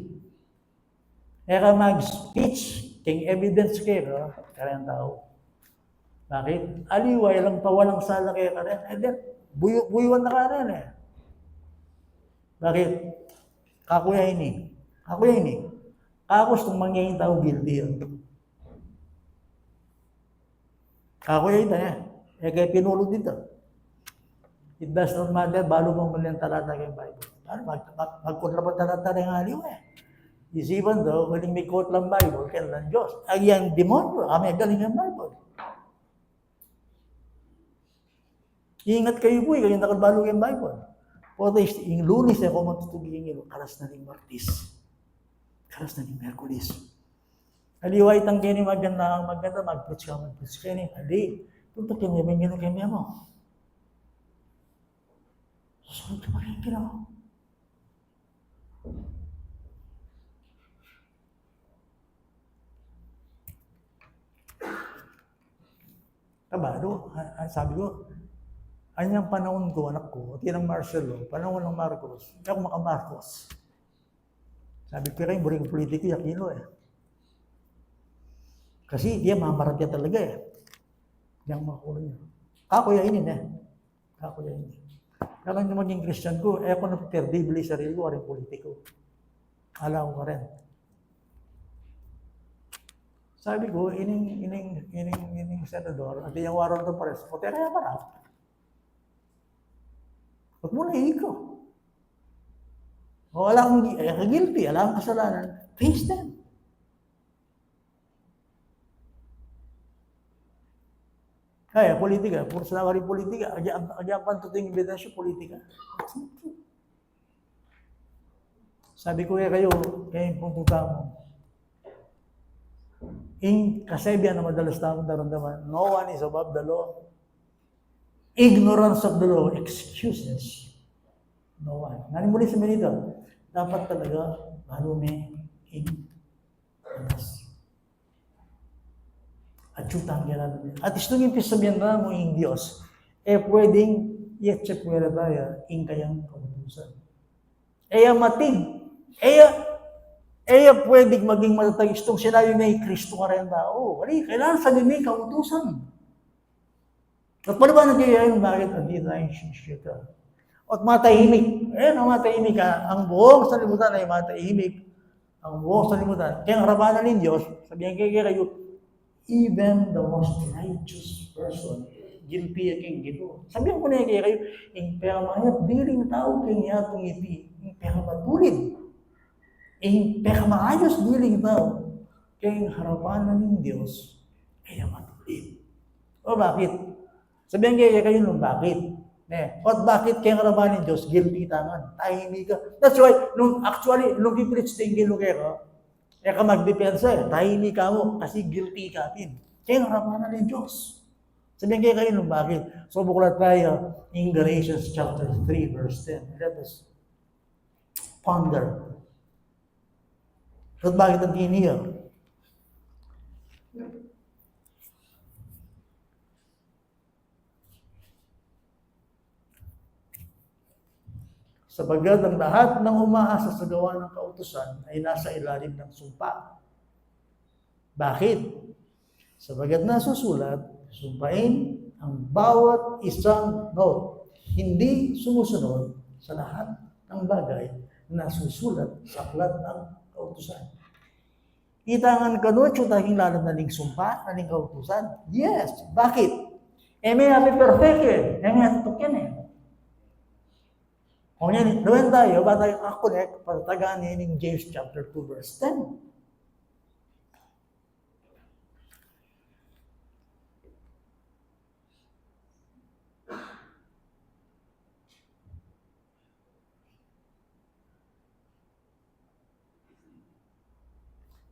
Kaya ka mag-speech, kayong evidence kayo, kaya tao. Bakit? Aliway lang pawalang sala kayo ka rin. And then, buyuan na ka rin eh. Bakit? Kakuya ini. Kakos kung mangyayin tao guilty yun. Kakuya ito eh. Kaya pinulog dito. It does not matter, balo mo muli ang talata kayong Bible. Magkutla pa talata ng aliw eh. Isipan daw, galing may quote lang Bible, kailan Diyos. Ay yung demonyo, kami galing ang Bible. Ingat kayo po, kayo nakalbalo yung Bible. Pwede yung Lunes na kung matutugin yung karas na ng Martis. Karas na ng Merkulis. Aliway tang kini maganda, mag-preach ka. Kini, ali, tutukin niya, bingin kayo mo. Susunod ka rin kinaw. Kabado, sabi ko, anyang panahon ko, anak ko, at yan ang Marcelo, panahon ng Marcos, hindi ako maka-Marcos. Sabi ko rin, buring politiko, yakino eh. Kasi diya mamarat niya talaga eh. Diyan makakulo niya. Kakuyainin eh. Kakuyainin. Kaya nung maging Christian ko, ako na perdibili sarili ko, rin politiko. Alam ko rin. Sabi ko, ining senador, at yung warrant of arrest, puti kaya para. Huwag mo na iko. O wala kang guilty, wala kang kasalanan, face them. Kaya, politika. Puro sinawa rin politika. Agyan pantuting ebidensya, politika. Sabi ko kayo puntuta mo. In kasabihan na madalas namin naramdaman, no one is above the law. Ignorance of the law excuses no one. Muli sa minito, dapat talaga malume in anas. At yutang yan. At istong impis sabihan na mo yung Diyos, pwedeng yetche pwede tayo in kayang kautusan. Matig. Pwedeng maging matatag istong sinabi may Kristo ka rin tao. Kailangan sabihin may kautusan. At paano ba nagyayayang bakit hindi tayo siya? At matahimik. Matahimik ka. Ang buong salimutan ay matahimik. Ang buong salimutan. Kaya ang harapanan ng Diyos, sabihan kayo, even the most righteous person, gilpi aking gito. Sabihan ko na kayo, yung peramayat, diling tao kang yatong iti, yung peramatulid. Yung peramaayos diling tao, kaya harapanan ng Diyos, kaya matulid. O bakit? Sabihan kayo nung bakit? At bakit kaya harapanan ng Diyos, guilty tangan, tahimik ka. That's why, nung kiprits tingin kayo, ka magdepensa, tahimik ka mo, kasi guilty ka din. Kaya harapanan ng Diyos. Sabihan kayo nung bakit? So, buklat tayo in Galatians chapter 3, verse 10. Let us ponder. At bakit ang tiniyak? Sapagkat ang lahat ng umaasa sa gawa ng kautusan ay nasa ilalim ng sumpa. Bakit? Sapagkat nasusulat, sumpain ang bawat isang hindi sumusunod sa lahat ng bagay na nasusulat sa aklat ng kautusan. Itangan ka doon, tayong lalam na ning sumpa, na ning kautusan? Yes. Bakit? May happy perfect may hatutok yan Kung yan, doon tayo, ba tayo kakonect, pagtagaan ng James chapter 2, verse 10.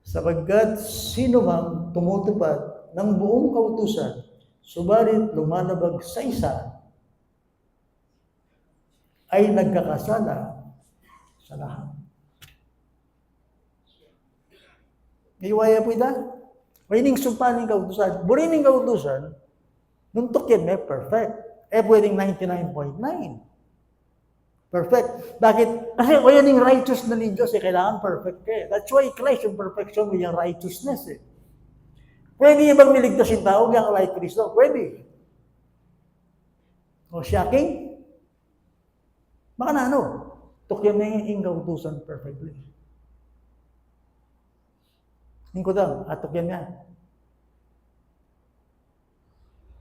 Sapagkat sino mang tumutupad ng buong kautusan, subalit lumalabag sa isa, ay nagkakasala sa lahat. Iwaya po ita? Pwedeng sumpanin kautusan. Burining kautusan, nung tukyan may perfect. Pwedeng 99.9. Perfect. Bakit? Kasi o yan yung righteous na ni Diyos, kailangan perfect That's why Christ yung perfection with yung righteousness Pwede niya bang niligtas yung tao yung like Kristo? Pwede. O shocking? Baka na tukyan na yung kautusan perfectly. Hingko daw, tukyan niya.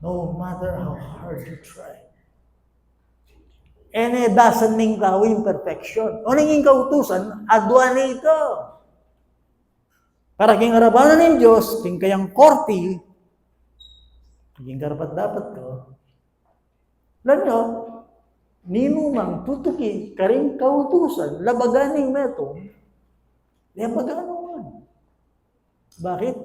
No matter how hard you try. Doesn't mean tao yung perfection. O nanging kautusan, adwa na ito. Para king harapanan ng Diyos, king kayang korti, king karapat dapat ko, alam nyo, ninumang tutuki karing kautusan, labaganing meto, labaganon man. Bakit?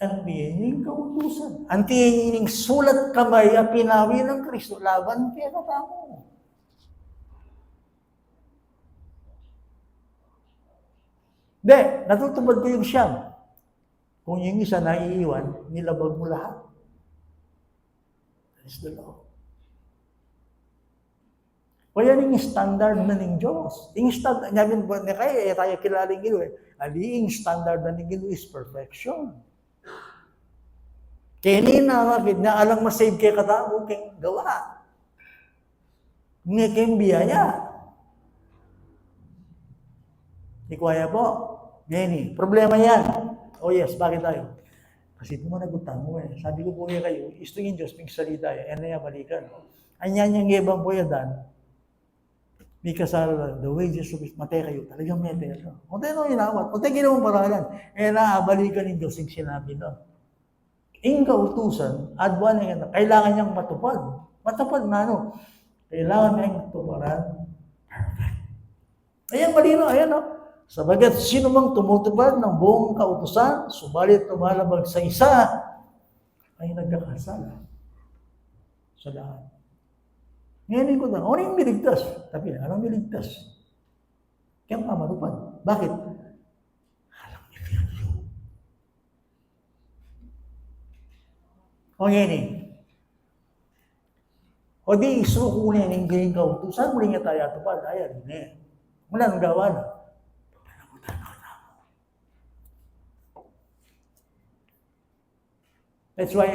Antiyining kautusan. Antiyining sulat kamay at pinawi ng Kristo, laban kaya katamo. Natutupad ko yung siyam. Kung yung isa naiiwan, nilabag mo lahat. That is the law. O yan yung standard na ng Diyos. Yung standard, namin po, kaya tayo kilaling ilo yung standard na ng ilo is perfection. Kaya nakakit na alang masave kay katao, kaya gawa. Nga kayong biyaya. Ikwaya po. Problema yan. Oh yes, bakit tayo? Kasi tumanagutan mo eh. Sabi ko po kayo, isto yung Diyos, salita eh, na balikan. Anyan yung ibang po dan, may kasala, the wages of his, matay kayo, talagang may tero. Kung tayo nang inawat, kung tayo ginawang paralan, naabalikan ng Diyos yung sinabi na. Ing kautusan, adwan na kailangan niyang matupad. Matupad na kailangan niyang matuparan. Perfect. Ayan, malino, ayan Sabagat sino mang tumutupad ng buong kautusan, subalit tumalabag sa isa, ay nagkakasala sa lahat. Ngayon ko na, ano yung miligtas? Sabi na, anong miligtas? Kaya matupad. Bakit? Alam ni Virgo. O ngayon o di isuko na yung galing kautusan, muli nga tayo atupad. Ayan, hindi. Wala nang gawa na. That's why,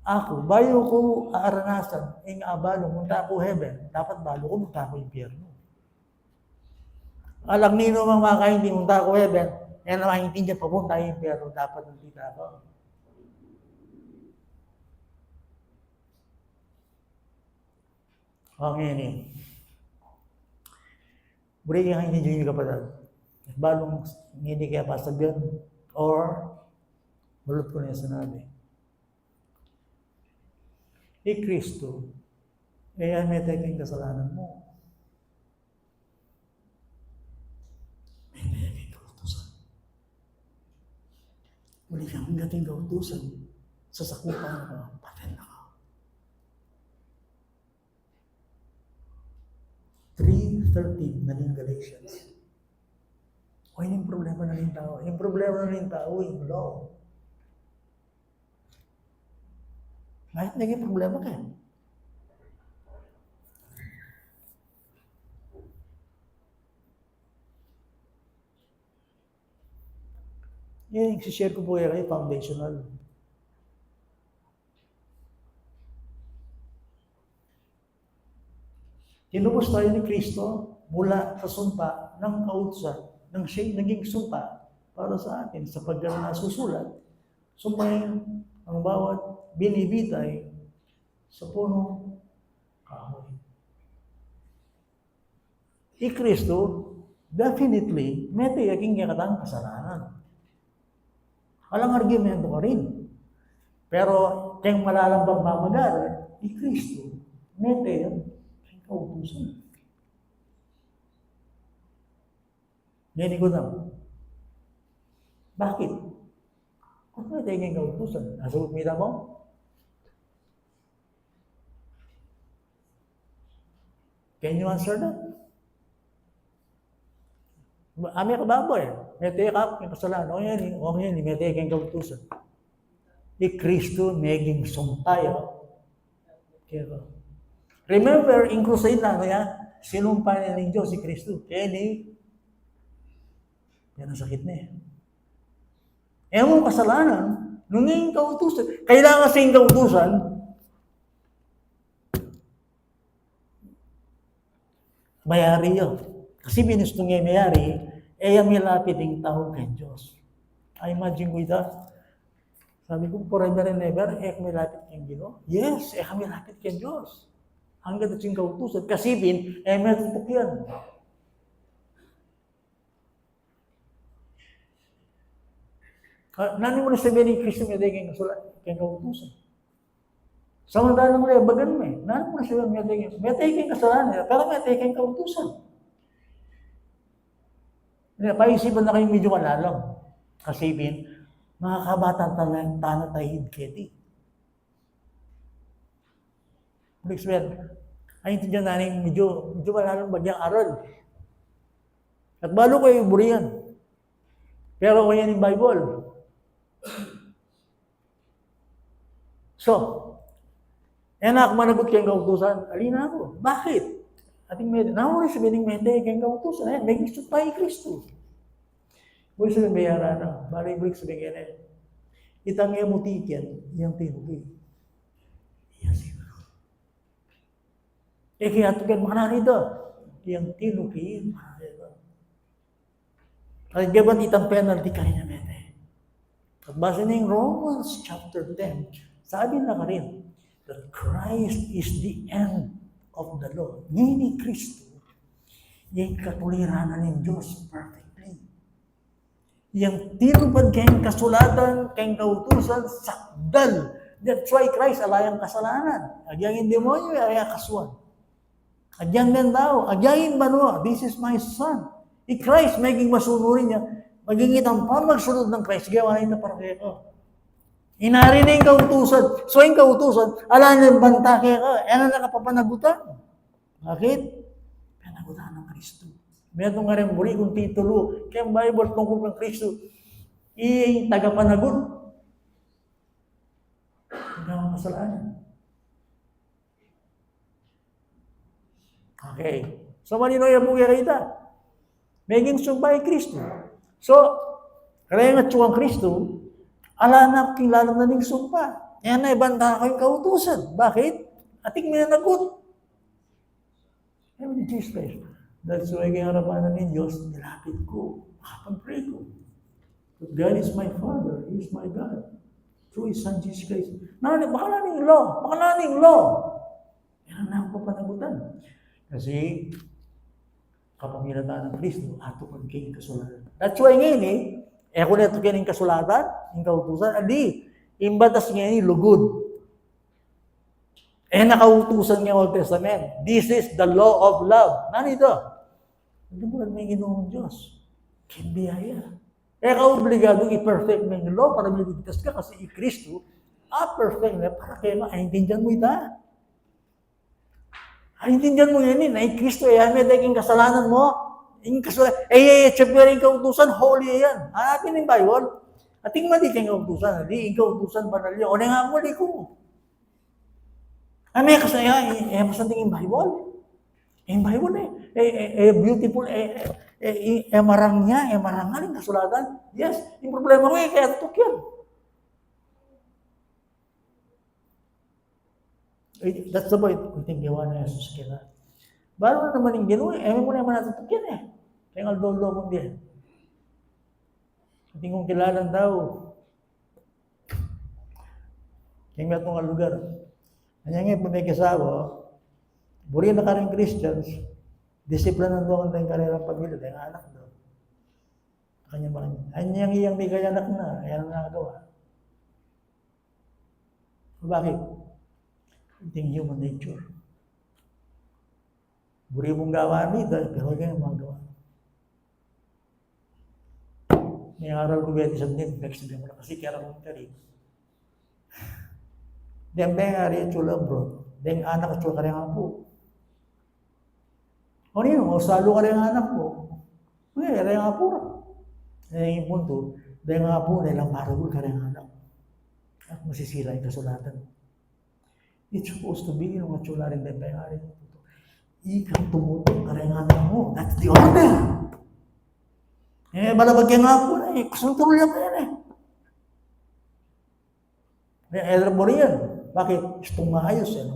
ako, bayo ko aaranasan, ang abalo, munta ako heaven, dapat balo ko, munta ako impyerno. Alam nino mga hindi munta ako heaven, yan naman hindi niya papunta yung impyerno, dapat nandita ako. Okay, buri yang hindi nyo yung kapatid. Balong hindi kaya pasabihan, or mulot ko na yung sinabi. Kristo, may taking kasalanan mo. May taking kautusan. Muli kang dating kautusan, sasakupan ka, paten na ka. 3:13, naging Galatians. Yun yung problema na rin tao. Yung problema na rin tao, yung law. Bakit naging problema ka? Yan, isi-share ko po kayo, foundational. Tinubos tayo ni Kristo mula sa sumpa ng kautusan, ng siya naging sumpa para sa atin sapagkat nasusulat. Sumpahin ang bawat binibitay sa puno kahoy. Kristo, definitely, may tiyaging yakatang kasalanan. Walang argumento ka rin. Pero, kayong malalambang mamagal, Kristo, may tiyaging kautusan. Ngayon ko na. Bakit? Kung may tiyaging kautusan, nasagot mo mo? Can you answer that? Ami ka baboy. May tiyag may kasalanan. O yan, may tiyaging kautusan. Kristo, naging sumpayo. Kaya remember, in crusade na, sinumpa niya ng Diyos si Kristo. Kaya yan ang sakit niya. Mong kasalanan, nung yung kautusan, kailangan sa yung kautusan, mayari yun. Kasi binusto niya mayari, may lapit yung tao kay Diyos. I imagine ko ito. Sabi ko, forever and ever, may lapit kayong Diyos. Yes, may lapit kayong Diyos. Hanggang at yung kautusan. Kasi may tutok yan. Nani mo na sabihin ni Kristo may tayong kautusan. Samantalang mo bagan mo nani mo na sabihin may tayong kasalanan, pero may tayong kautusan. Paisipan na kayong medyo malalang. Kasi mga kabatang tanatahid keti. Next word, ay intindihan natin medyo malalang bagyang aral. At balo kayo buriyan. Pero kung yan yung Bible. So, enak managot kayong kautusan, alina ako. Bakit? Ating naman sabihin may kayong kautusan, may gusto tayo Kristo. Buwi sabihin bayara na, bali buwi sabihin ganyan. Itang yung mutikin, yung tinubi. Yan siguro. Kaya ito mga nanito, yung tinubi, mga nanito. At gaban itang penalty kayo na mete. At base na yung Romans chapter 10, sabi na ka rin, that Christ is the end of the law. Ni Kristo, yung katuliranan ng Diyos perfectly. Yung tinupad kayong kasulatan, kayong kautusan, sakdal. That's why Christ alayang kasalanan. Agyangin demonyo, alayang kasuan. Agyang din tao, agyangin banwa, this is my son. Christ, maging masunurin niya, maging itang pamagsunod ng Christ, gawa na ito para kayo. Inari na yung kautusan. So yung kautusan, ala na yung banta kaya ka, yan ang nakapapanagutan. Bakit? Panagutan ng Kristo. Meron nga rin muli kung titulo, kaya ang Bible tungkol ng Kristo, iyong tagapanagot. Hindi ang kasalanan. Okay. So malino yung buhay kita. Maging sumbay Kristo. So, kaya nga tsuwang Kristo, ala na kilala na ning sumpa. Yan na ibanda ko yung kautusan. Bakit? Ating minanagot. Jesus Christ. That's why kaya harapan ng Diyos, nilapit ko, makapag-pray ko. But God is my Father, He is my God. Through His Son, Jesus Christ. Baka naning law. Yan ang nakapapanagutan. Kasi, kapamilatan ng Kristo, ato pag kayong kasulatan. That's why ngayon kung ito kayong kasulatan, yung kautusan, imbatas ngayon lugod. Nakautusan ng Old Testament. This is the law of love. Nano ito? Hindi mo lang may ginoong Diyos. Kinbiyaya. Ka-obligado i-perfect mo yung law para maligtas ka kasi i-Kristo, perfect na para kayo maintindihan mo ito. Aintindihan mo yan na i-Kristo, may daking kasalanan mo. Yung kasalanan, siyempre yung kautusan, holy yan. Hanapin yung Bible. Ating mali kayong kautusan. Yung kautusan, banal yun. O na nga muli ko. May kasaya, masanting yung Bible. Yung Bible beautiful, marang niya, marangal yung kasulatan. Yes, yung problema ko kaya tutok yan. That's the point. Kung tinggawa na Jesus kaya. Baro na naman yung gano'n, mo naman natutok yan Kaya nga lolo kong diyan. Hindi kong kilalang tao. Kaya nga itong lugar. Kanya nga, may kasawa, buri na ka rin Christians, disiplinan doon tayong kanilang pamilya, tayong anak doon. Kanya ba kanya? Anyang iyang may kaya anak na, yan ang nakagawa. Bakit? Ito yung human nature. Buri mong gawa nito, pero kaya magawa. May aral ko ba sa nito, nagsabihin mo na kasi kaya akong karin. Diyang hari chula bro. Diyang anak chula ka rin ang po. O niyo, salo ka rin ang anak mo. Kaya rin ang po. Yung punto, diyang nga po, nilang maragul ka rin ang anak. At masisira yung kasulatan. It's supposed to be yung mga chula rin diyang hari. Ikaw tumutok ka rin ang anak mo. That's the order. Balabag yung nga po na kusuntuloy yan pa yan Elder mo rin. Bakit? Gusto maayos yan.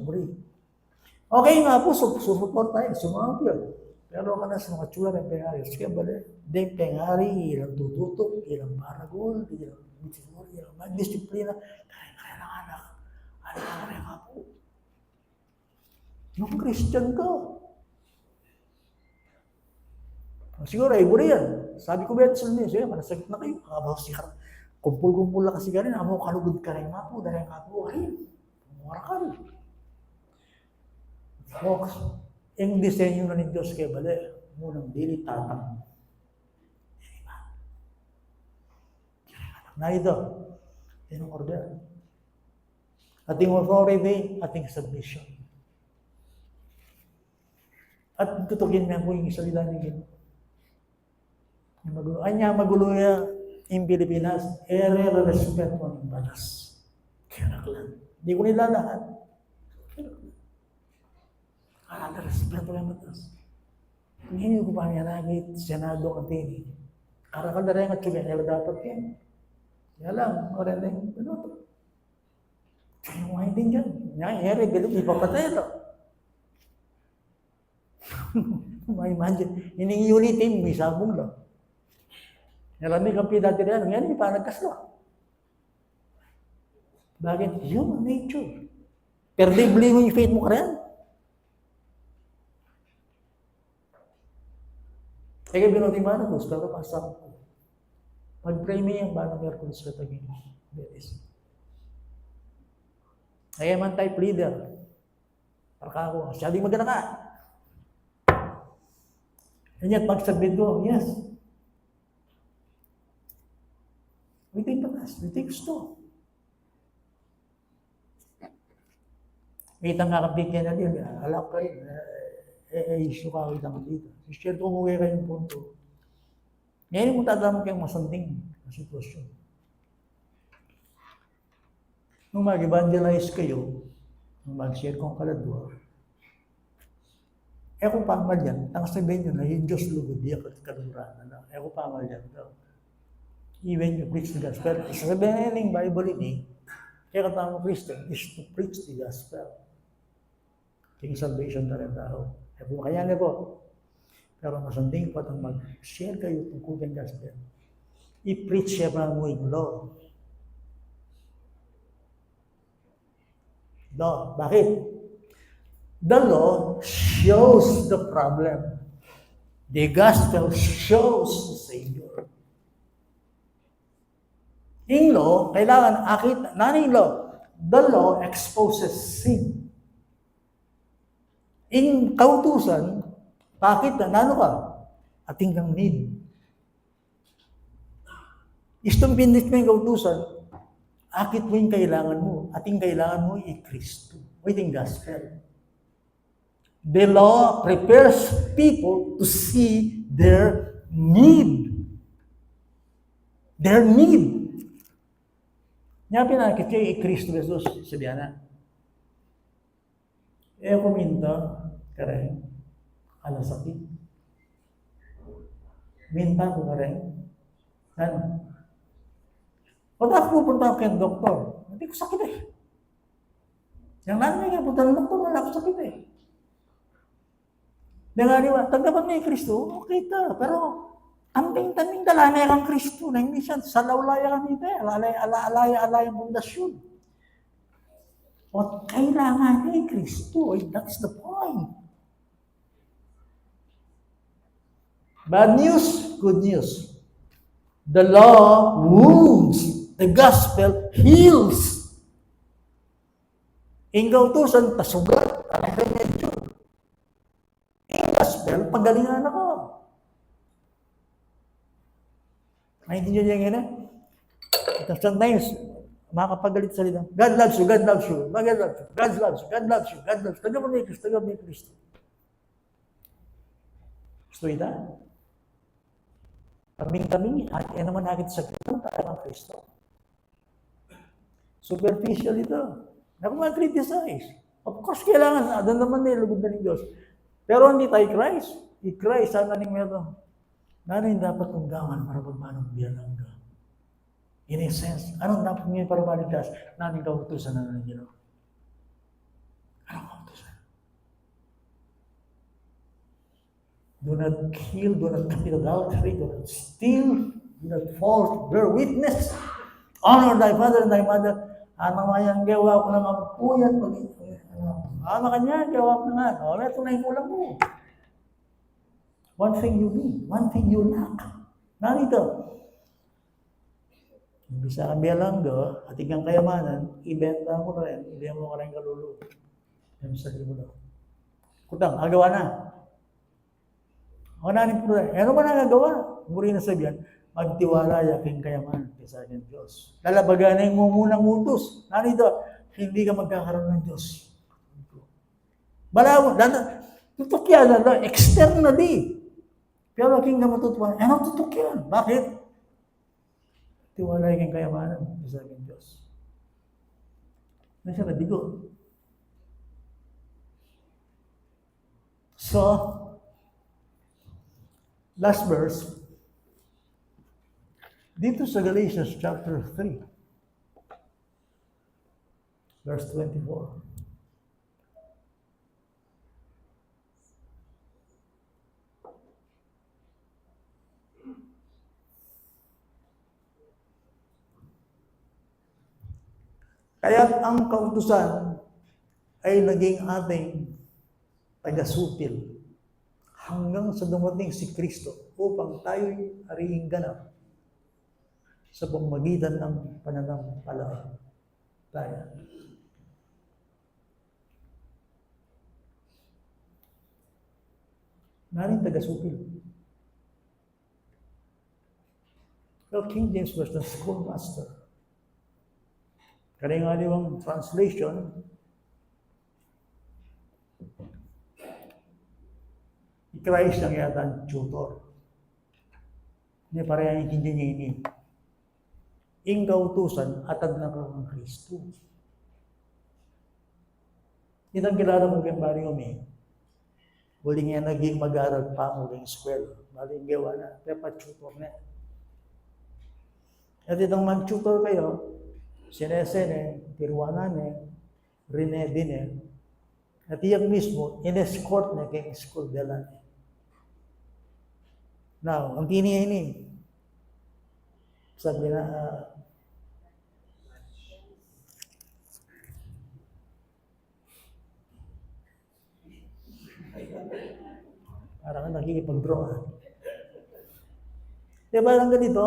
Okay nga po, support tayo. Sumama po yan. Pero ka na sa mga tsura ng pengari. Kaya bali, dahil pengari, ilang tututok, ilang maragol, ilang disiplina. Kaya ng anak. Kaya nga po. Yung Christian ka. Siguro, ibo rin yan. Sabi ko ba yan sa inyo? Sige, manasagot na kayo. Kabaw siya. Kumpul-kumpul na kasi ka rin. Amo kalugod ka rin nga po. Dahil nga po, mura ka rin. Folks, yung disenyo na ni Diyos kaya bali, munang dili tatang. Na ito, yan ang order. Ating authority, ating submission. At tutugin niya po yung salita ni Gino. Anya magulo niya in Pilipinas, respeto ng batas. Kaya lang. Hindi ko nila lahat. Respeto ng batas. Hindi ko pa niya lagi, Senado ang tini. Karakal na rin at suga, nila dapat yan. Kaya lang, marendeng, ano to? Kaya mo din dyan. Nangyayari, bilang ipapatay ito. Ma-imagine, ining unity, may sabong lang. Nalamig ang pidati rin, yan, hindi pa nagkasla. Bakit? Human nature. Pero di believe mo yung faith mo ka rin. Kaya binuti Marcos, pero pasang ko. Mag-pray mo yan, paano Merkulis ka tagin? Beres. Kaya man type leader. Para ako, siya di magana ka. And yet, pag-submit ko, yes. We take the best. We take gusto. Kita nga kapit niya na din. Alak kayo. Issue ka kita mo dito. Share ko umuwi kayong punto. Ngayon mo tadamang kayong masanting na sitwasyon. Nung mag-evangelize kayo, nung mag-share kong kaladwa, kung pamal yan, sabihin nyo na yung Diyos lugod diya at kaluranan na. Kung pamal yan daw. Even you preach the gospel. Sasabihin na yung Bible ini, kaya katama Christian is to preach the gospel. Yung salvation na rin tao. Kaya nga po. Pero masanding po itong mag-share kayo tungkol ng gospel. I-preach siya pa mo yung law. Law. Bakit? The law shows the problem. The gospel shows the Savior. In law, kailangan akit, naning law, the law exposes sin. In kautusan, bakit na nano ka? Ating kang need. Istong pinit mo yung kautusan, akit mo yung kailangan mo. Ating kailangan mo i-Kristo. O yung gospel. The law prepares people to see their need. Their need. Nga pinakit kayo i-Kristo Jesus. Sabihan na. Kuminta, kareng, alasakit. Minta ko kareng. Ano? Kung ako pupunta ako kay doktor, hindi ko sakit eh. Yang nanay nga punta ng doktor, wala ko sakit eh. Nangaliwa, tagapan mo yung Kristo, okay ta. Pero, amping-taming dalanay kang Kristo, na hindi siya sa lawlaya kang ito eh. Alaya ang bundasyon. O kailangan ni Kristo, that's the point. Bad news, good news. The law wounds, the gospel heals. Inggaw tusan, tasugat, ang remedyo. Ang gospel, pagalingan ako. Maintindihan niyo yan eh? Sometimes, makakapagalit sa salita. God loves you, God loves you, God loves you, God loves you, God loves you, God loves you. Tagapan ni Kristo, tagapan ni Kristo. Gusto ita? Kaming-kaming, at yan naman nakit sa Kristo, tayo ng Kristo. Superficial ito. Naku mag-criticize. Of course, kailangan, doon naman nilugod na ng Diyos. Pero hindi tayo Christ. I-Christ, sana ning meron. Nanay dapat kong gawan para pagmanong biyalang ka. In a sense, anong dapat ngayon para maligtas? Nanay kautusan na ng Ginoon. Anong kautusan? Do not kill, do not commit adultery, do not steal, do not false, bear witness. Honor thy father and thy mother. Ano nga yan, gawa ko ng ampuyan. Ama ka niya, gawa ko na nga. O, ito na yung kulang mo. One thing you need, one thing you lack. Narito. Bisa kang bialanggo, at ikang kayamanan, ibenta mo na rin, hindi mo ka rin kaluluwa. Yan sa mo daw. Kutang, agawa na. O nanin po rin. Ano ba nagagawa? Muri na sabihan, magtiwala yaking kayamanan kaysa akin Diyos. Lalabagan na yung munang utos. Narito, hindi ka magkakaroon ng Diyos. Balaw, tutok yan, externally. Pero aking ka matutuwa, ano tutok yan? Bakit? Tiwala yaking kayamanan kaysa akin Diyos. Ano siya nabigo? So, last verse, dito sa Galatians chapter 3, verse 24. Kaya ang kautusan ay naging ating taga-supil hanggang sa dumating si Kristo upang tayo'y ariing ganap sa pamamagitan ng pananampalataya. Maring taga-supil. Well, King James was the schoolmaster. Karaniwang translation, Christ ang yata ang tutor. Hindi pareha yung hindi niya ini. Ing kautusan, atag na kang Kristo. Itang kilala ko kay Mario May. Huling nga naging mag-aaral pa huling school. Maling gawa na, kaya pa-tutor na. At itong mag-tutor kayo, sinesene, Tiruanane, Rene Dine, at iyak mismo, in-escort na kay school dela. Now, ang tiniya ini, sabi na, parang nakikipag-draw. Diba lang ganito,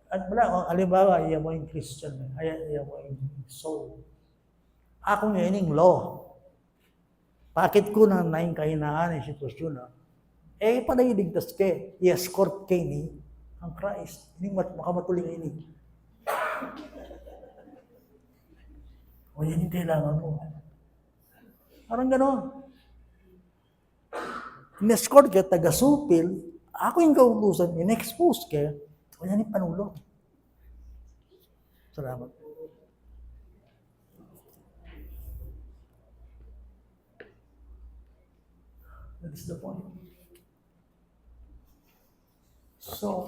at wala, alimbawa, iya mo yung Christian, iya mo yung soul. Ako ngayon yung law. Bakit ko na naing kahinaan yung sitwasyon na? Para iligtas ke, i-escort ke ni ang Christ. Hindi makamatuloy ini. O yan yung kailangan mo. Parang gano'n. In-escort ke, taga-supil, ako yung kautusan, in-expose ke, o yan yung panulong. Salamat. That is the point. So,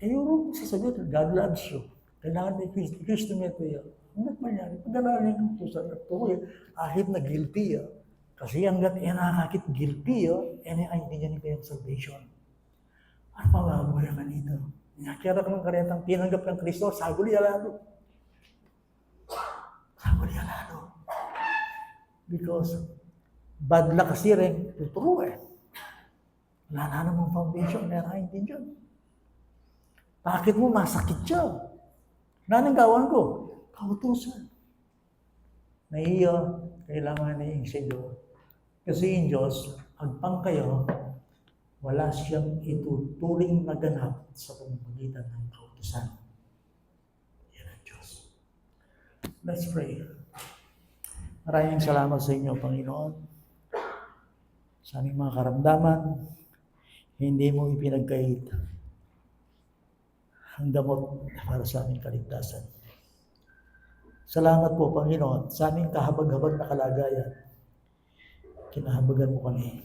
yung sasagot, God loves you. Kailangan may Kristo may tuya. Hanggat mangyari, pag-aralin ko sa tuya, ahit na guilty ya. Kasi hanggat nakakakit guilty ya, ay hindi niya ni kayang salvation. At mababuhay ka nito. Nakakira ka ng karetang tinanggap ng Kristo, saguli alado. Saguli alado. Because, bad luck kasi rin, tuturo eh. Wala na namang foundation, meron din dyan. Bakit mo masakit siya? Nanang gawan ko? Kautusan. Naiya, kailangan na yung Senyor. Kasi yung Diyos, agpang kayo, wala siyang ituturing na ganap sa pamamagitan ng kautusan. Yan ang Diyos. Let's pray. Maraming salamat sa inyo, Panginoon. Sa aming mga karamdaman, hindi mo ipinagkait ang gamot para sa aming kaligtasan. Salamat po, Panginoon, sa aming kahabag-habag na kalagayan. Kinahabagan mo kami.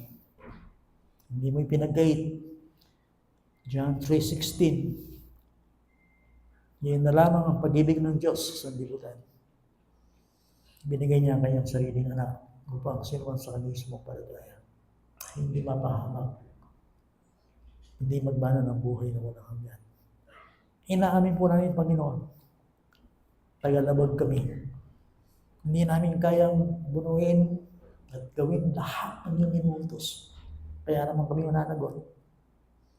Hindi mo ipinagkait. John 3:16. Yan na lamang ang pag-ibig ng Diyos sa sanlibutan. Binigay niya ang kanyang sariling anak upang sinuwan sa kanyang mismong palataya. Hindi mapahamak. Hindi magmana ng buhay na walang hanggan. Inaamin po namin, Panginoon, tagalabag kami. Hindi namin kayang bunuin at gawin lahat ng iyong inuutos. Kaya naman kami mananagot.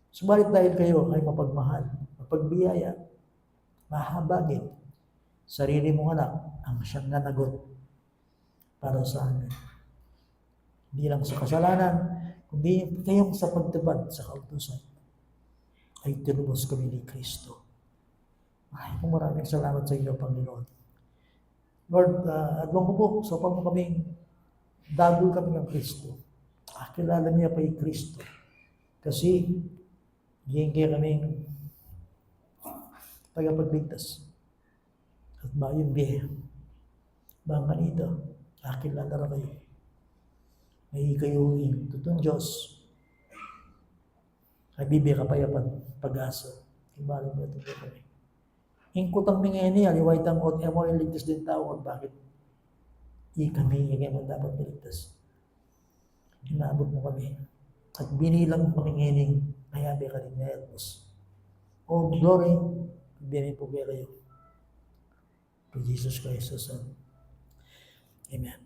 Subalit dahil kayo ay mapagmahal, mapagbiyaya, mahabagin, sarili mong anak ang siyang nanagot para sa amin. Hindi lang sa kasalanan, kundi kayong sa pagtupad sa kautusan ay tinubos kami ni Kristo. Ay, maraming salamat sa inyo, Panginoon. Lord, adwang ko po, sa pang kaming dagol kami ng Kristo. Kilala niya pa yung Kristo. Kasi, hingga kaming tagapagligtas. At bayong bihe. Bang kanito, kilala na kayo. May kayong tutong Diyos. Ay bibigay kapayapan, pag-asa. Ibalong mo ito kami. Ingkutang mingeni, aliway tamot, mo iligtas din tao, bakit? Kami, mo dapat iligtas. Inaabot mo kami. At binilang mo kami ngayon, mayabi ka rin ngayon, boss. Oh, glory, binilang po kayo. through Jesus Christ, the Son. Amen.